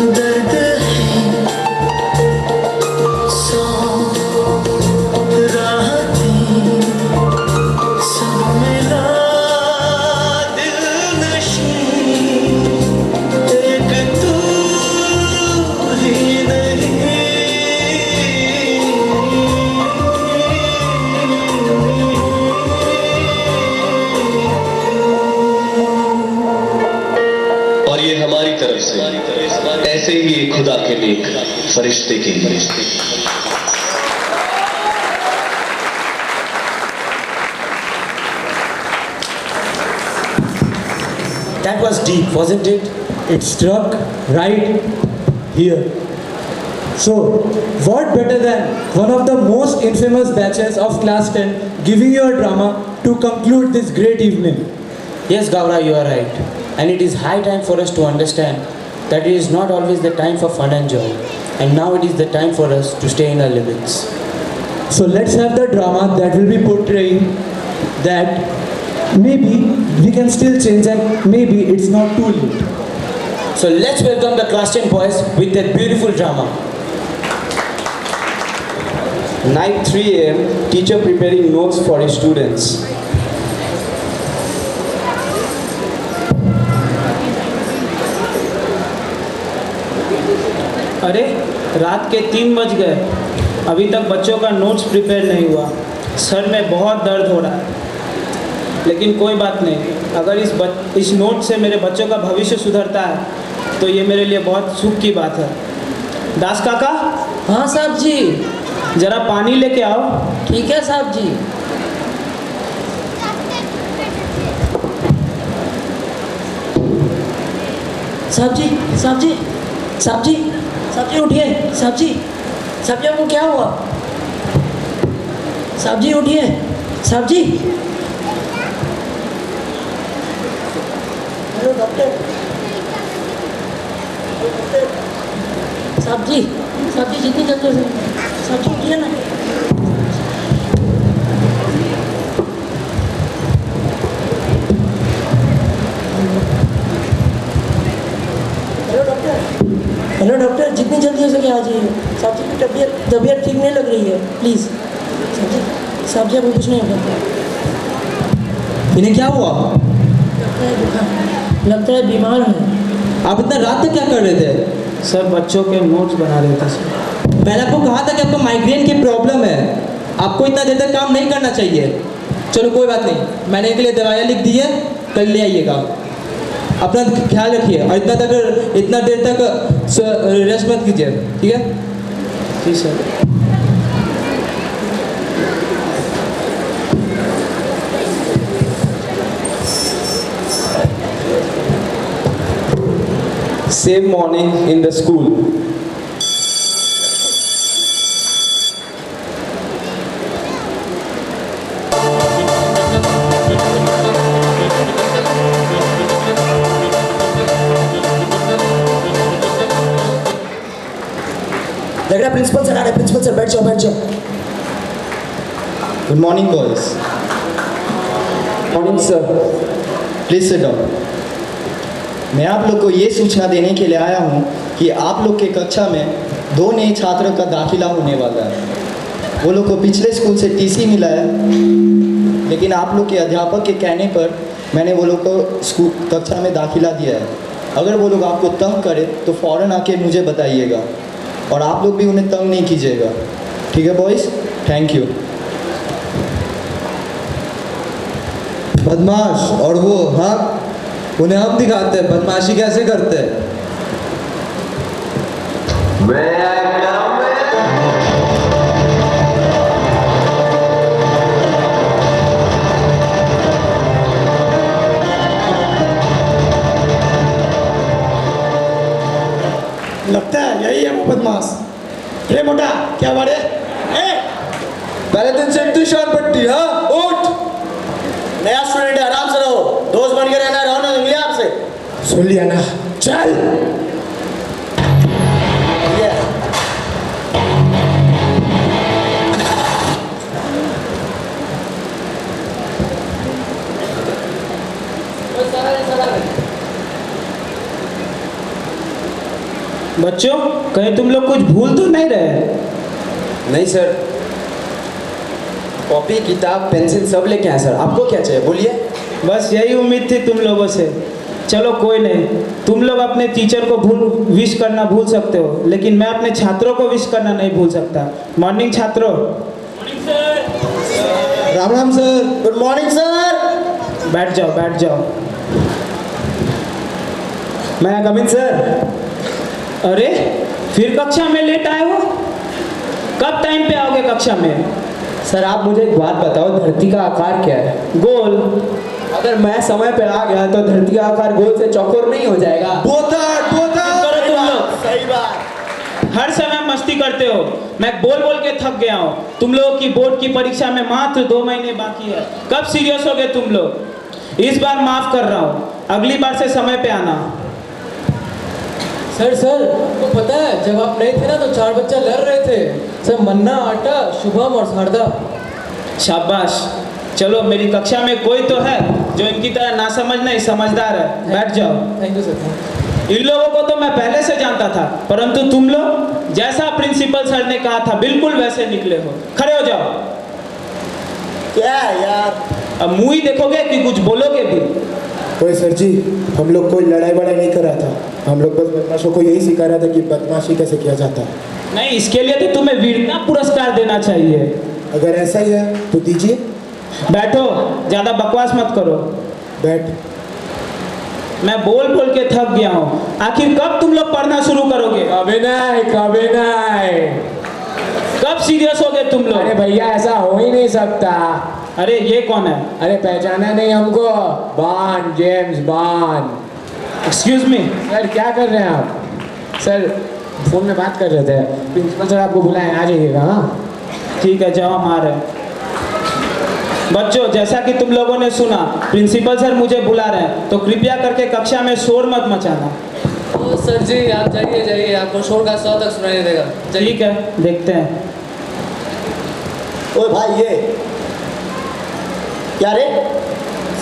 [SPEAKER 3] दर्द है सौ राहतें सब मिला दिल नशीं एक तू ही
[SPEAKER 21] और ये हमारी तरफ से ऐसे ही एक खुदा के नेक फरिश्ते के लिए।
[SPEAKER 5] That was deep, wasn't it?
[SPEAKER 19] It struck right here. So, what better than one of the most infamous batches of Class 10 giving you a drama to conclude this great evening?
[SPEAKER 5] Yes, Gaura, you are right. And it is high time for us to understand that it is not always the time for fun and joy, and now it is the time for us to stay in our limits.
[SPEAKER 19] So let's have the drama that will be portraying that maybe we can still change and maybe it's not too late.
[SPEAKER 5] So let's welcome the class 10 boys with that beautiful drama.
[SPEAKER 4] 9:03 a.m. Teacher preparing notes for his students.
[SPEAKER 7] अरे रात के 3 बज गए, अभी तक बच्चों का notes prepare नहीं हुआ। सर में बहुत दर्द हो रहा है, लेकिन कोई बात नहीं। अगर इस नोट से मेरे बच्चों का भविष्य सुधरता है तो ये मेरे लिए बहुत सुख की बात है। दास काका।
[SPEAKER 16] हाँ साहब जी।
[SPEAKER 7] जरा पानी लेके आओ।
[SPEAKER 16] ठीक है साहब जी। साहब जी, साहब जी, साहब जी, साहब जी उठिए। साहब जी, साहब जी आपको क्या हुआ? साहब जी उठिए। साहब जी। Hello doctor. साहब जी, साहब जी जितनी जल्दी हो सके साहब जी उठिए ना। हेलो डॉक्टर, जितनी जल्दी हो सके आ जाइए। साहब जी की तबीयत ठीक नहीं लग रही है, प्लीज़। साहब जी अभी कुछ नहीं होगा।
[SPEAKER 22] इन्हें क्या हुआ?
[SPEAKER 16] लगता है बीमार है।
[SPEAKER 22] आप इतना रात तक क्या कर रहे थे?
[SPEAKER 7] सर बच्चों के नोट्स बना रहे थे सर।
[SPEAKER 22] मैंने आपको कहा था कि आपको माइग्रेन की प्रॉब्लम है, आपको इतना देर तक काम नहीं करना चाहिए। चलो कोई बात नहीं, मैंने इनके लिए दवाइयाँ लिख दी है, कल ले आइएगा। अपना ख्याल रखिए और इतना देर तक रेस्ट मत कीजिए, ठीक है?
[SPEAKER 7] जी sir.
[SPEAKER 4] Same morning in the school.
[SPEAKER 2] लग रहा है प्रिंसिपल सर आ रहे हैं। प्रिंसिपल सर बैठ जाओ, बैठ जाओ।
[SPEAKER 1] Good morning, boys.
[SPEAKER 4] Morning sir.
[SPEAKER 1] Please sit down. मैं आप लोग को ये सूचना देने के लिए आया हूँ कि आप लोग के कक्षा में 2 नए छात्रों का दाखिला होने वाला है। वो लोग को पिछले स्कूल से टीसी मिला है, लेकिन आप लोग के अध्यापक के कहने पर मैंने वो लोग को स्कूल कक्षा में दाखिला दिया है। अगर वो लोग आपको तंग करें तो फ़ौरन आके मुझे बताइएगा, और आप लोग भी उन्हें तंग नहीं कीजिएगा, ठीक है बॉयज़? Thank you.
[SPEAKER 23] बदमाश और वो, हाँ, उन्हें हम दिखाते हैं बदमाशी कैसे करते हैं।
[SPEAKER 9] लगता है यही है वो बदमाश। रे मोटा, क्या बात है?
[SPEAKER 23] पहले दिन से इतनी शान पट्टी, हाँ? उठ।
[SPEAKER 2] नया स्टूडेंट है, आराम से रहो। दोस्त बन के रहना, रहो ना मिले आपसे।
[SPEAKER 9] सुन लिया ना, चल।
[SPEAKER 7] बच्चों, कहीं तुम लोग कुछ भूल तो नहीं रहे?
[SPEAKER 4] नहीं सर, कॉपी किताब पेंसिल सब लेके आए सर। आपको क्या चाहिए बोलिए?
[SPEAKER 7] बस यही उम्मीद थी तुम लोगों से। चलो कोई नहीं, तुम लोग अपने टीचर को विश करना भूल सकते हो, लेकिन मैं अपने छात्रों को विश करना नहीं भूल सकता। मॉर्निंग छात्रों।
[SPEAKER 23] Ram Ram sir.
[SPEAKER 2] Good morning sir.
[SPEAKER 7] बैठ जाओ, बैठ जाओ।
[SPEAKER 23] मैं कम इन सर।
[SPEAKER 7] अरे फिर कक्षा में लेट आए हो? कब टाइम पे आओगे कक्षा में?
[SPEAKER 17] सर आप मुझे एक बात बताओ, धरती का आकार क्या है?
[SPEAKER 7] गोल।
[SPEAKER 17] अगर मैं समय पे आ गया तो धरती का आकार गोल से चौकोर नहीं हो जाएगा?
[SPEAKER 7] करो तुम लोग।
[SPEAKER 2] सही बात।
[SPEAKER 7] हर समय मस्ती करते हो। मैं बोल बोल के थक गया हूँ। तुम लोगों की बोर्ड की परीक्षा में मात्र 2 महीने बाकी है। कब सीरियस हो गए तुम लोग? इस बार माफ कर रहा हूँ, अगली बार से समय पे आना।
[SPEAKER 13] सर सर आपको पता है जब आप नहीं थे ना तो 4 बच्चे लड़ रहे थे सर, मन्ना, आटा, शुभम और शारदा।
[SPEAKER 7] शाबाश। चलो मेरी कक्षा में कोई तो है जो इनकी तरह ना समझ नहीं समझदार है। बैठ जाओ।
[SPEAKER 13] Thank you sir.
[SPEAKER 7] इन लोगों को तो मैं पहले से जानता था, परंतु तुम लोग जैसा प्रिंसिपल सर ने कहा था बिल्कुल वैसे निकले हो। खड़े हो जाओ।
[SPEAKER 12] क्या यार,
[SPEAKER 7] अब मुंह ही देखोगे कि कुछ बोलोगे भी?
[SPEAKER 12] कोई सर जी, हम लोग कोई लड़ाई वड़ाई नहीं कर रहा था। हम लोग बस बदमाशों को यही सिखा रहा था कि बदमाशी कैसे किया जाता है।
[SPEAKER 7] नहीं, इसके लिए तो तुम्हें वीरता पुरस्कार देना चाहिए।
[SPEAKER 12] अगर ऐसा ही है तो दीजिए।
[SPEAKER 7] बैठो, ज्यादा बकवास मत करो।
[SPEAKER 12] बैठ।
[SPEAKER 7] मैं बोल बोल के थक गया हूँ। आखिर कब तुम लोग पढ़ना शुरू करोगे?
[SPEAKER 15] कभी नहीं।
[SPEAKER 7] कब सीरियस होगे तुम लोग?
[SPEAKER 15] अरे भैया ऐसा हो ही नहीं सकता।
[SPEAKER 7] अरे ये कौन है?
[SPEAKER 15] अरे पहचाना नहीं हमको? Bond, James bond.
[SPEAKER 7] Excuse me
[SPEAKER 15] sir, क्या कर रहे हैं आप? सर फोन में बात कर रहे थे, प्रिंसिपल सर आपको बुलाएं, आ जाइएगा। हाँ
[SPEAKER 7] ठीक है, जाओ हम आ रहे हैं। बच्चों, जैसा कि तुम लोगों ने सुना, प्रिंसिपल सर मुझे बुला रहे हैं, तो कृपया करके कक्षा में शोर मत मचाना।
[SPEAKER 13] ओ सर जी, आप जाइए, आपको शोर का 100 तक सुनाई नहीं देगा।
[SPEAKER 7] ठीक है, देखते हैं।
[SPEAKER 12] ओए भाई, ये क्या रे?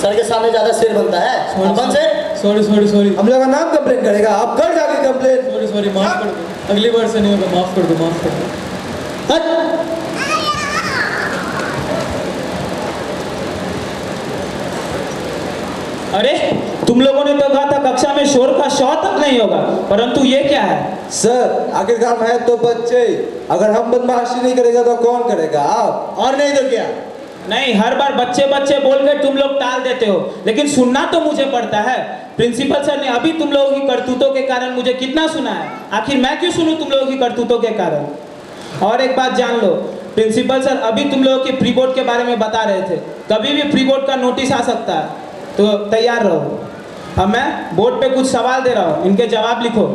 [SPEAKER 12] सर के सामने ज्यादा शेर बनता है। अपन से
[SPEAKER 23] सॉरी हम लोग का नाम कंप्लेन करेगा, आप कर जाके कंप्लेन।
[SPEAKER 13] सॉरी, माफ कर दो, अगली बार से नहीं होगा। माफ कर दो।
[SPEAKER 7] अरे तुम लोगों ने तो कहा था कक्षा में शोर का 100 तक नहीं होगा, परंतु ये क्या है?
[SPEAKER 23] सर आखिरकार है तो बच्चे, अगर हम बदमाशी नहीं करेगा तो कौन करेगा? आप।
[SPEAKER 12] और नहीं तो क्या?
[SPEAKER 7] नहीं, हर बार बच्चे बच्चे बोल के तुम लोग टाल देते हो, लेकिन सुनना तो मुझे पड़ता है। प्रिंसिपल सर ने अभी तुम लोगों की करतूतों के कारण मुझे कितना सुना है। आखिर मैं क्यों सुनूं तुम लोगों की करतूतों के कारण? और एक बात जान लो, प्रिंसिपल सर अभी तुम लोगों की प्री बोर्ड के बारे में बता रहे थे। कभी भी प्री बोर्ड का नोटिस आ सकता है, तो तैयार रहो। अब मैं बोर्ड पे कुछ सवाल दे रहा हूँ, इनके जवाब लिखो।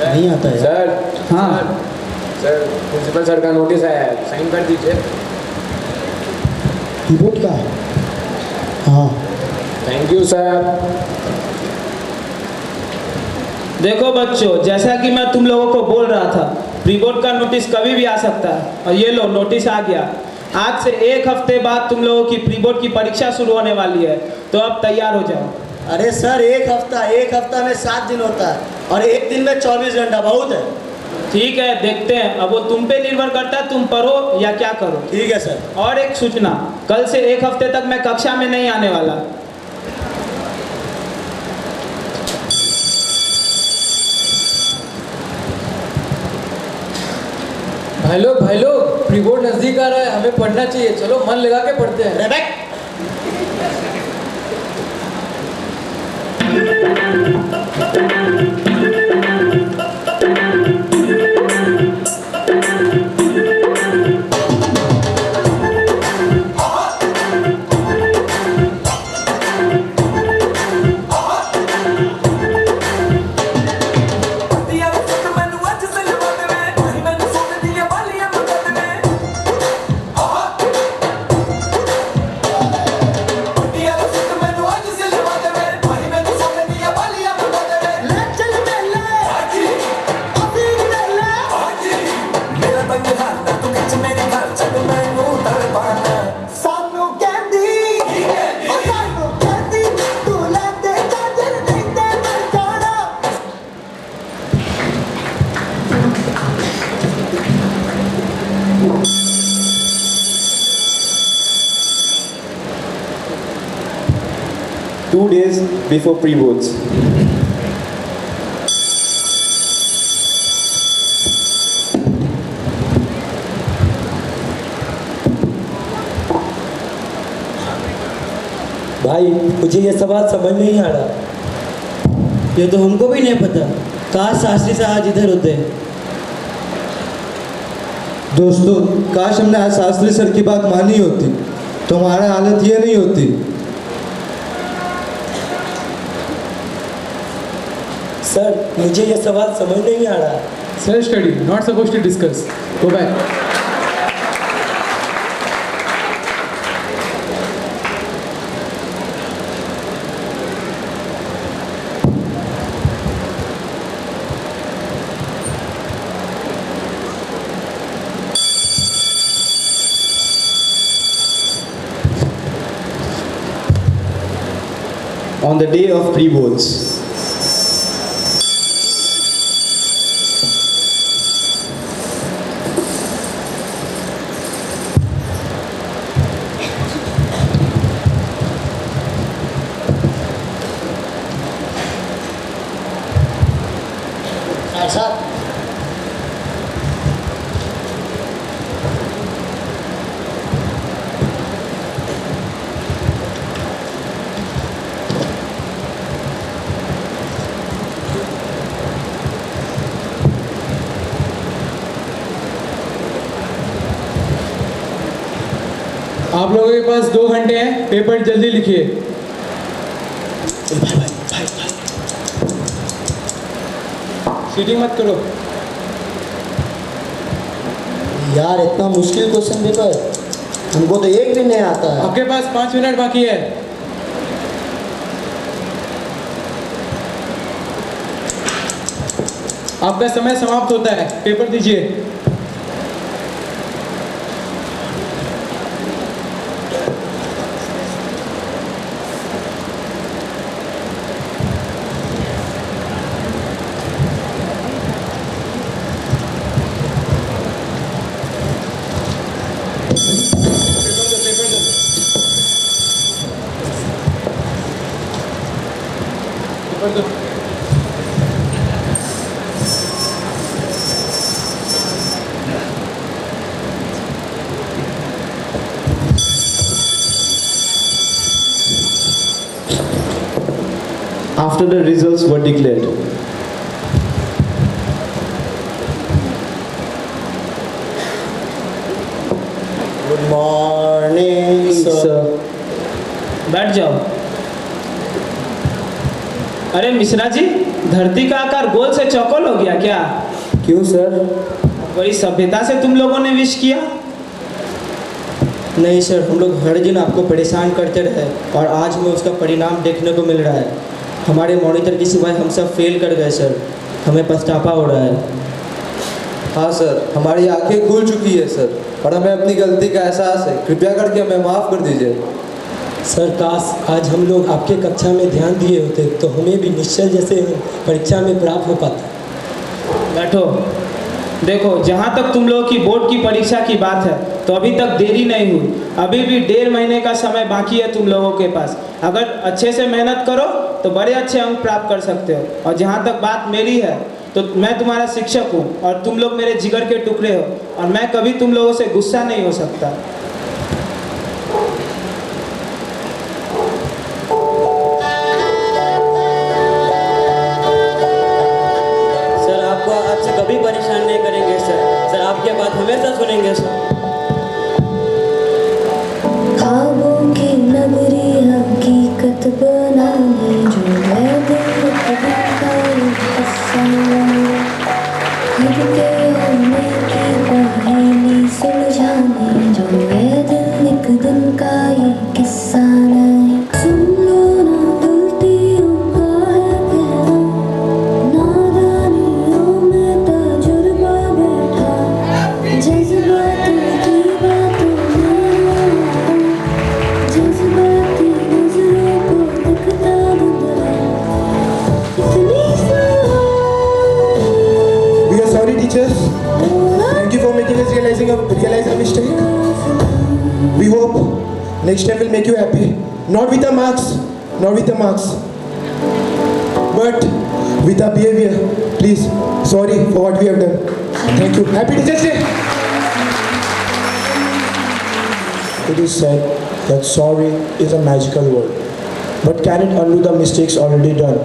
[SPEAKER 12] नहीं आता है
[SPEAKER 15] सर।
[SPEAKER 7] हाँ
[SPEAKER 15] सर, प्रिंसिपल सर का नोटिस है, साइन कर दीजिए।
[SPEAKER 12] कीबोर्ड का? हाँ।
[SPEAKER 15] Thank you sir.
[SPEAKER 7] देखो बच्चों, जैसा कि मैं तुम लोगों को बोल रहा था, प्री बोर्ड का नोटिस कभी भी आ सकता है। और ये लो, नोटिस आ गया। आज से 1 हफ्ते बाद तुम लोगों की प्री बोर्ड की परीक्षा शुरू होने वाली है, तो अब तैयार हो जाओ।
[SPEAKER 12] अरे सर, एक हफ्ता में 7 दिन होता है और एक दिन में 24 घंटा बहुत है।
[SPEAKER 7] ठीक है, देखते हैं। अब वो तुम पे निर्भर करता है, तुम पढ़ो या क्या करो।
[SPEAKER 12] ठीक है सर।
[SPEAKER 7] और एक सूचना, कल से 1 हफ्ते तक मैं कक्षा में नहीं आने वाला।
[SPEAKER 13] भाई लोग, प्री बोर्ड नजदीक आ रहा है, हमें पढ़ना चाहिए। चलो मन लगा के पढ़ते हैं।
[SPEAKER 1] Two days before pre-boards.
[SPEAKER 2] भाई मुझे ये सवाल समझ नहीं आ रहा।
[SPEAKER 16] ये तो हमको भी नहीं पता। काश शास्त्री साहब आज इधर होते।
[SPEAKER 23] दोस्तों, काश हमने आज शास्त्री सर की बात मानी होती तो हमारी हालत ये नहीं होती।
[SPEAKER 2] सर मुझे ये सवाल समझ नहीं आ रहा।
[SPEAKER 23] Self study, not suppose to discuss. Go back.
[SPEAKER 4] on the day of pre-boards.
[SPEAKER 15] आप लोगों के पास 2 घंटे हैं, पेपर जल्दी लिखिए। सीटिंग मत करो।
[SPEAKER 9] यार इतना मुश्किल क्वेश्चन पेपर, हमको तो एक भी नहीं आता है।
[SPEAKER 15] आपके पास 5 मिनट बाकी है। आपका समय समाप्त होता है, पेपर दीजिए।
[SPEAKER 4] After the results were declared,
[SPEAKER 9] good morning sir.
[SPEAKER 7] बैठ जाओ। अरे मिश्रा जी, धरती का आकार गोल से चौकोर हो गया क्या?
[SPEAKER 2] क्यों सर?
[SPEAKER 7] बड़ी सभ्यता से तुम लोगों ने विश किया।
[SPEAKER 9] नहीं सर, हम लोग हर दिन आपको परेशान करते रहे और आज हमें उसका परिणाम देखने को मिल रहा है। हमारे मॉनिटर की सिवाय हम सब फेल कर गए सर, हमें पछतावा हो रहा है।
[SPEAKER 8] हाँ सर, हमारी आंखें खुल चुकी है सर और हमें अपनी गलती का एहसास है। कृपया करके हमें माफ़ कर दीजिए।
[SPEAKER 14] सर काश आज हम लोग आपके कक्षा में ध्यान दिए होते तो हमें भी निश्चल जैसे परीक्षा में प्राप्त हो पाता।
[SPEAKER 7] बैठो। देखो, जहाँ तक तुम लोगों की बोर्ड की परीक्षा की बात है तो अभी तक देरी नहीं हुई। अभी भी 1.5 महीने का समय बाकी है तुम लोगों के पास। अगर अच्छे से मेहनत करो तो बड़े अच्छे अंक प्राप्त कर सकते हो। और जहाँ तक बात मेरी है तो मैं तुम्हारा शिक्षक हूँ और तुम लोग मेरे जिगर के टुकड़े हो और मैं कभी तुम लोगों से गुस्सा नहीं हो सकता।
[SPEAKER 2] सर आपको आज से कभी परेशान नहीं करेंगे सर। सर आपके बात हमेशा सुनेंगे सर।
[SPEAKER 6] ख्वाबों की नगरी हकीकत बनाने जो मैं दिल कभी खुद के होने की कहानी सुलझाने जो मैं दिल एक दिन का ये किस्सा नहीं। सुन लो ना गलतियों का है कहना, नादानियों में तजुर्बा बैठा, जज्बातों की बातों में जज्बाती नजरों को दिखता धुंधला। इतनी
[SPEAKER 12] We are sorry teachers. Thank you for making us realize our mistake. We hope next time we'll make you happy. Not with the marks, but with our behavior. Please, sorry for what we have done. Thank you. Happy Teachers Day. It is said that sorry is a magical word, but can it undo the mistakes already done?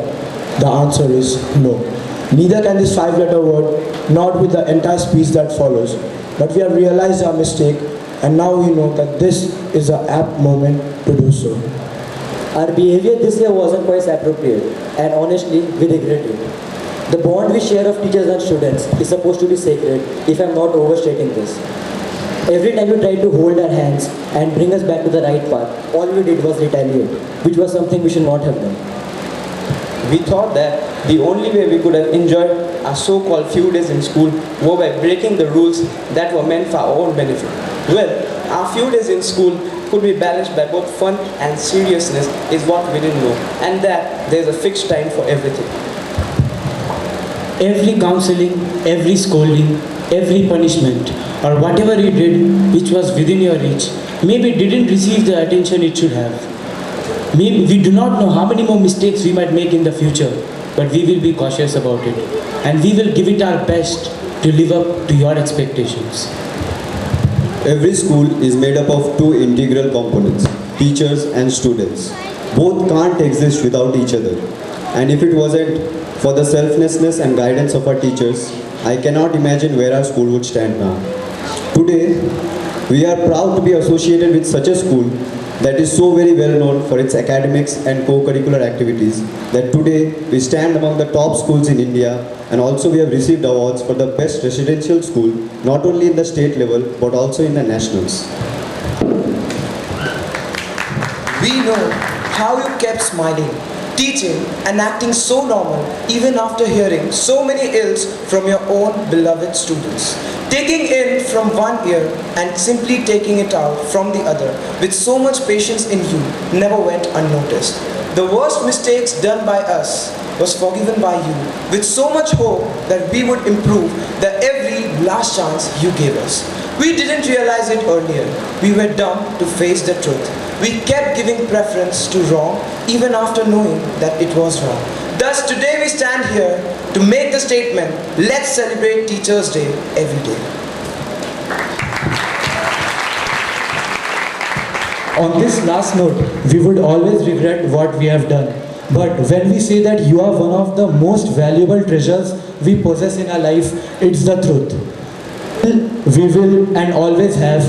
[SPEAKER 12] The answer is no. Neither can this 5-letter word, not with the entire speech that follows. But we have realized our mistake, and now we know that this is an apt moment to do so.
[SPEAKER 2] Our behavior this year wasn't quite appropriate, and honestly, we regret it. The bond we share of teachers and students is supposed to be sacred, if I'm not overstating this. Every time you tried to hold our hands and bring us back to the right path, all we did was retaliate, which was something we should not have done.
[SPEAKER 4] we thought that the only way we could have enjoyed our so-called few days in school were by breaking the rules that were meant for our own benefit. Well, our few days in school could be balanced by both fun and seriousness is what we didn't know, and that there is a fixed time for everything.
[SPEAKER 7] Every counseling, every scolding, every punishment, or whatever you did which was within your reach, maybe didn't receive the attention it should have. Maybe we do not know how many more mistakes we might make in the future, but we will be cautious about it, and we will give it our best to live up to your expectations.
[SPEAKER 1] Every school is made up of two integral components, teachers and students. Both can't exist without each other. And if it wasn't for the selflessness and guidance of our teachers, I cannot imagine where our school would stand now. Today, we are proud to be associated with such a school that is so very well known for its academics and co-curricular activities that today we stand among the top schools in India, and also we have received awards for the best residential school not only in the state level but also in the nationals.
[SPEAKER 9] We know how you kept smiling, teaching and acting so normal even after hearing so many ills from your own beloved students. Taking in from one ear and simply taking it out from the other with so much patience in you never went unnoticed. The worst mistakes done by us was forgiven by you with so much hope that we would improve the every last chance you gave us. We didn't realize it earlier. We were dumb to face the truth. We kept giving preference to wrong even after knowing that it was wrong. Thus today we stand here to make the statement, let's celebrate Teachers' Day every day.
[SPEAKER 19] On this last note, we would always regret what we have done. But when we say that you are one of the most valuable treasures we possess in our life, it's the truth. We will and always have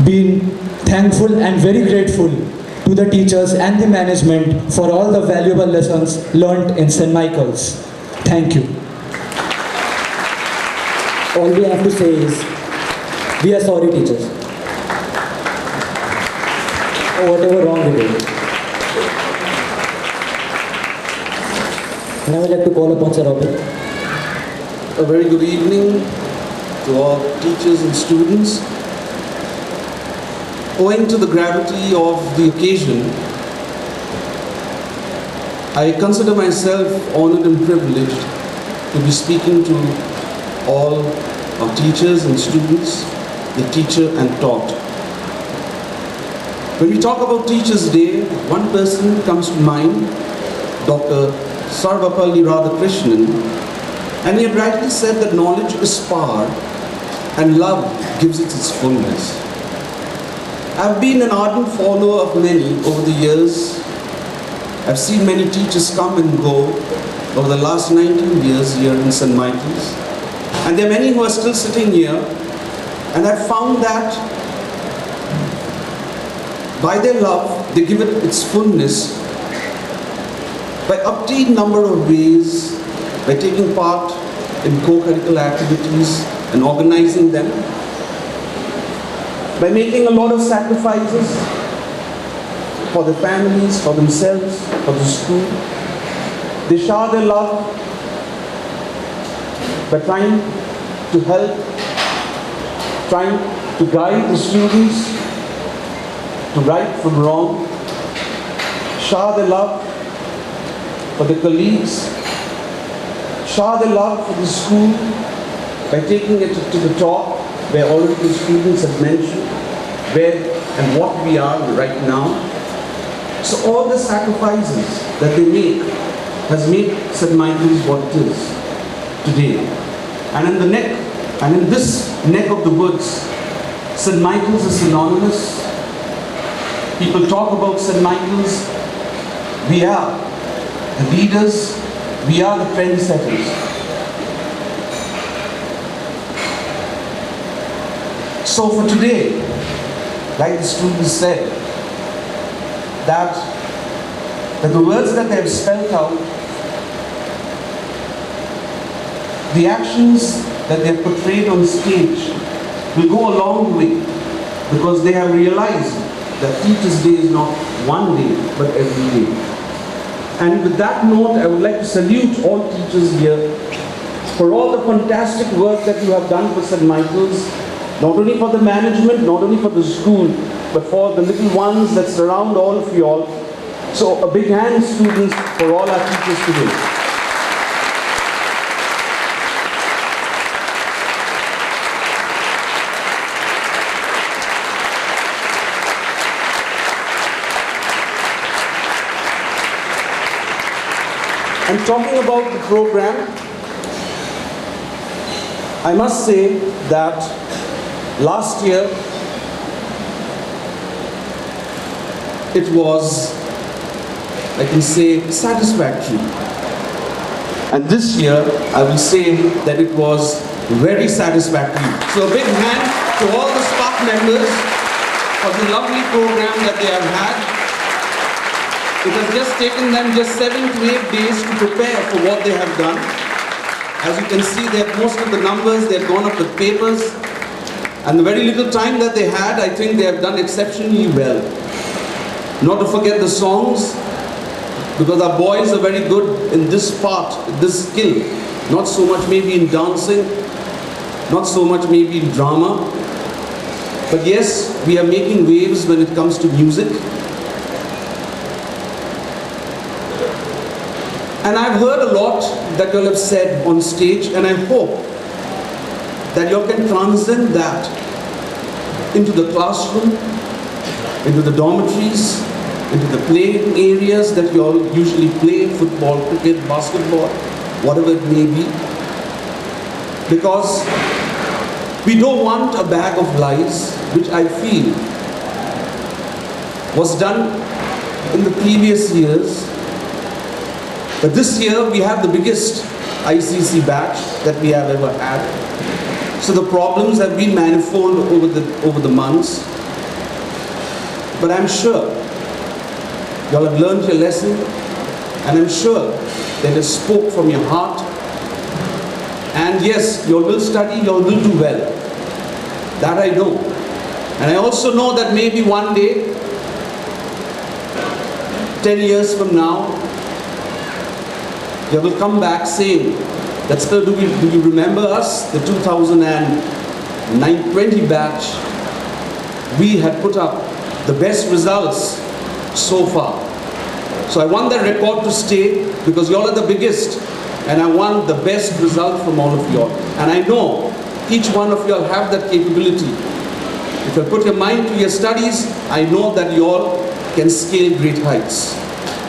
[SPEAKER 19] been thankful and very grateful to the teachers and the management for all the valuable lessons learned in St. Michael's. Thank you.
[SPEAKER 2] All we have to say is, we are sorry teachers. Or whatever wrong we did. Now I would like to call upon Sir Robin.
[SPEAKER 10] A very good evening to all teachers and students. Owing to the gravity of the occasion, I consider myself honored and privileged to be speaking to all our teachers and students, the teacher and taught. When we talk about Teachers' Day, one person comes to mind, Dr. Sarvapalli Radhakrishnan, and he had rightly said that knowledge is power and love gives it its fullness. I've been an ardent follower of many over the years. I've seen many teachers come and go over the last 19 years here in St. Michael's. And there are many who are still sitting here, and I've found that by their love, they give it its fullness by obtained number of ways, by taking part in co-curricular activities and organizing them, by making a lot of sacrifices for their families, for themselves, for the school. They shower their love by trying to help, trying to guide the students to right from wrong, shower their love for the colleagues, shower their love for the school by taking it to the top, where already the students have mentioned where and what we are right now. So all the sacrifices that they make has made St. Michael's what it is today. And in this neck of the woods, St. Michael's is synonymous. People talk about St. Michael's. We are the leaders, we are the trendsetters. So for today, like the students said, that the words that they have spelled out, the actions that they have portrayed on stage will go a long way, because they have realized that Teachers' Day is not one day, but every day. And with that note, I would like to salute all teachers here for all the fantastic work that you have done for St. Michael's, not only for the management, not only for the school, but for the little ones that surround all of you all. So a big hand, students, for all our teachers today. And talking about the program, I must say that last year it was, I can say, satisfactory. And this year, I will say that it was very satisfactory. So a big hand to all the S.P.A.R.K.S members for the lovely program that they have had. It has just taken them just 7 to 8 days to prepare for what they have done. As you can see, they have most of the numbers, they have gone up with papers. And the very little time that they had, I think they have done exceptionally well. Not to forget the songs, because our boys are very good in this part, this skill. Not so much maybe in dancing, not so much maybe in drama. But yes, we are making waves when it comes to music. And I've heard a lot that you all have said on stage, and I hope that you all can transcend that into the classroom, into the dormitories, into the play areas that you all usually play, football, cricket, basketball, whatever it may be. Because we don't want a bag of lies, which I feel was done in the previous years. But this year we have the biggest ICC batch that we have ever had. So the problems have been manifold over the months. But I'm sure you all have learned your lesson, and I'm sure that it spoke from your heart. And yes, you all will study, you all will do well. That I know. And I also know that maybe one day, 10 years from now, they will come back saying that, "Sir, do you remember us, the 2020 batch? We had put up the best results so far." So I want that record to stay, because you all are the biggest, and I want the best result from all of you all. And I know each one of you all have that capability. If you put your mind to your studies, I know that you all can scale great heights.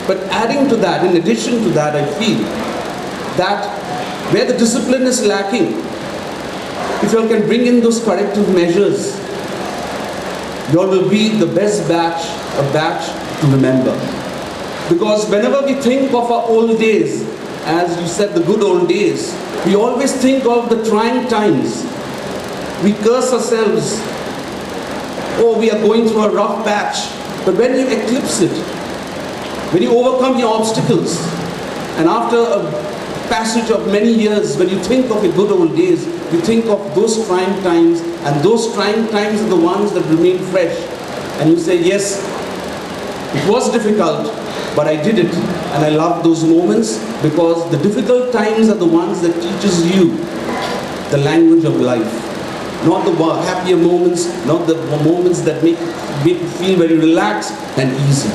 [SPEAKER 10] But adding to that, in addition to that, I feel that where the discipline is lacking, if you all can bring in those corrective measures, you all will be the best batch, a batch to remember. Because whenever we think of our old days, as you said, the good old days, we always think of the trying times. We curse ourselves. Oh, we are going through a rough patch. But when you eclipse it, when you overcome your obstacles, and after a passage of many years, when you think of the good old days, you think of those trying times, and those trying times are the ones that remain fresh. And you say, yes, it was difficult, but I did it. And I love those moments, because the difficult times are the ones that teaches you the language of life. Not the happier moments, not the moments that make you feel very relaxed and easy.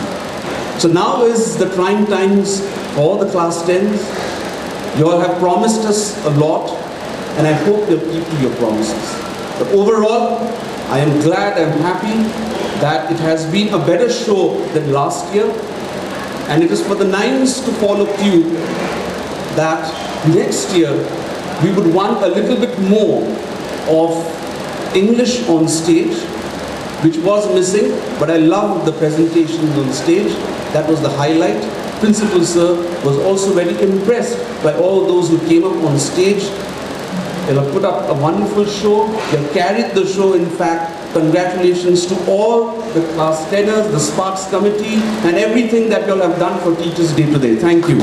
[SPEAKER 10] So now is the trying times for all the class 10s. You all have promised us a lot, and I hope you'll keep to your promises. But overall, I am glad, I'm happy that it has been a better show than last year. And it is for the 9s to follow through that next year we would want a little bit more of English on stage, which was missing, but I loved the presentations on stage. That was the highlight. Principal Sir was also very impressed by all those who came up on stage. They have put up a wonderful show. They have carried the show, in fact. Congratulations to all the class 10ers, the S.P.A.R.K.S committee, and everything that you all have done for Teachers Day today. Thank you.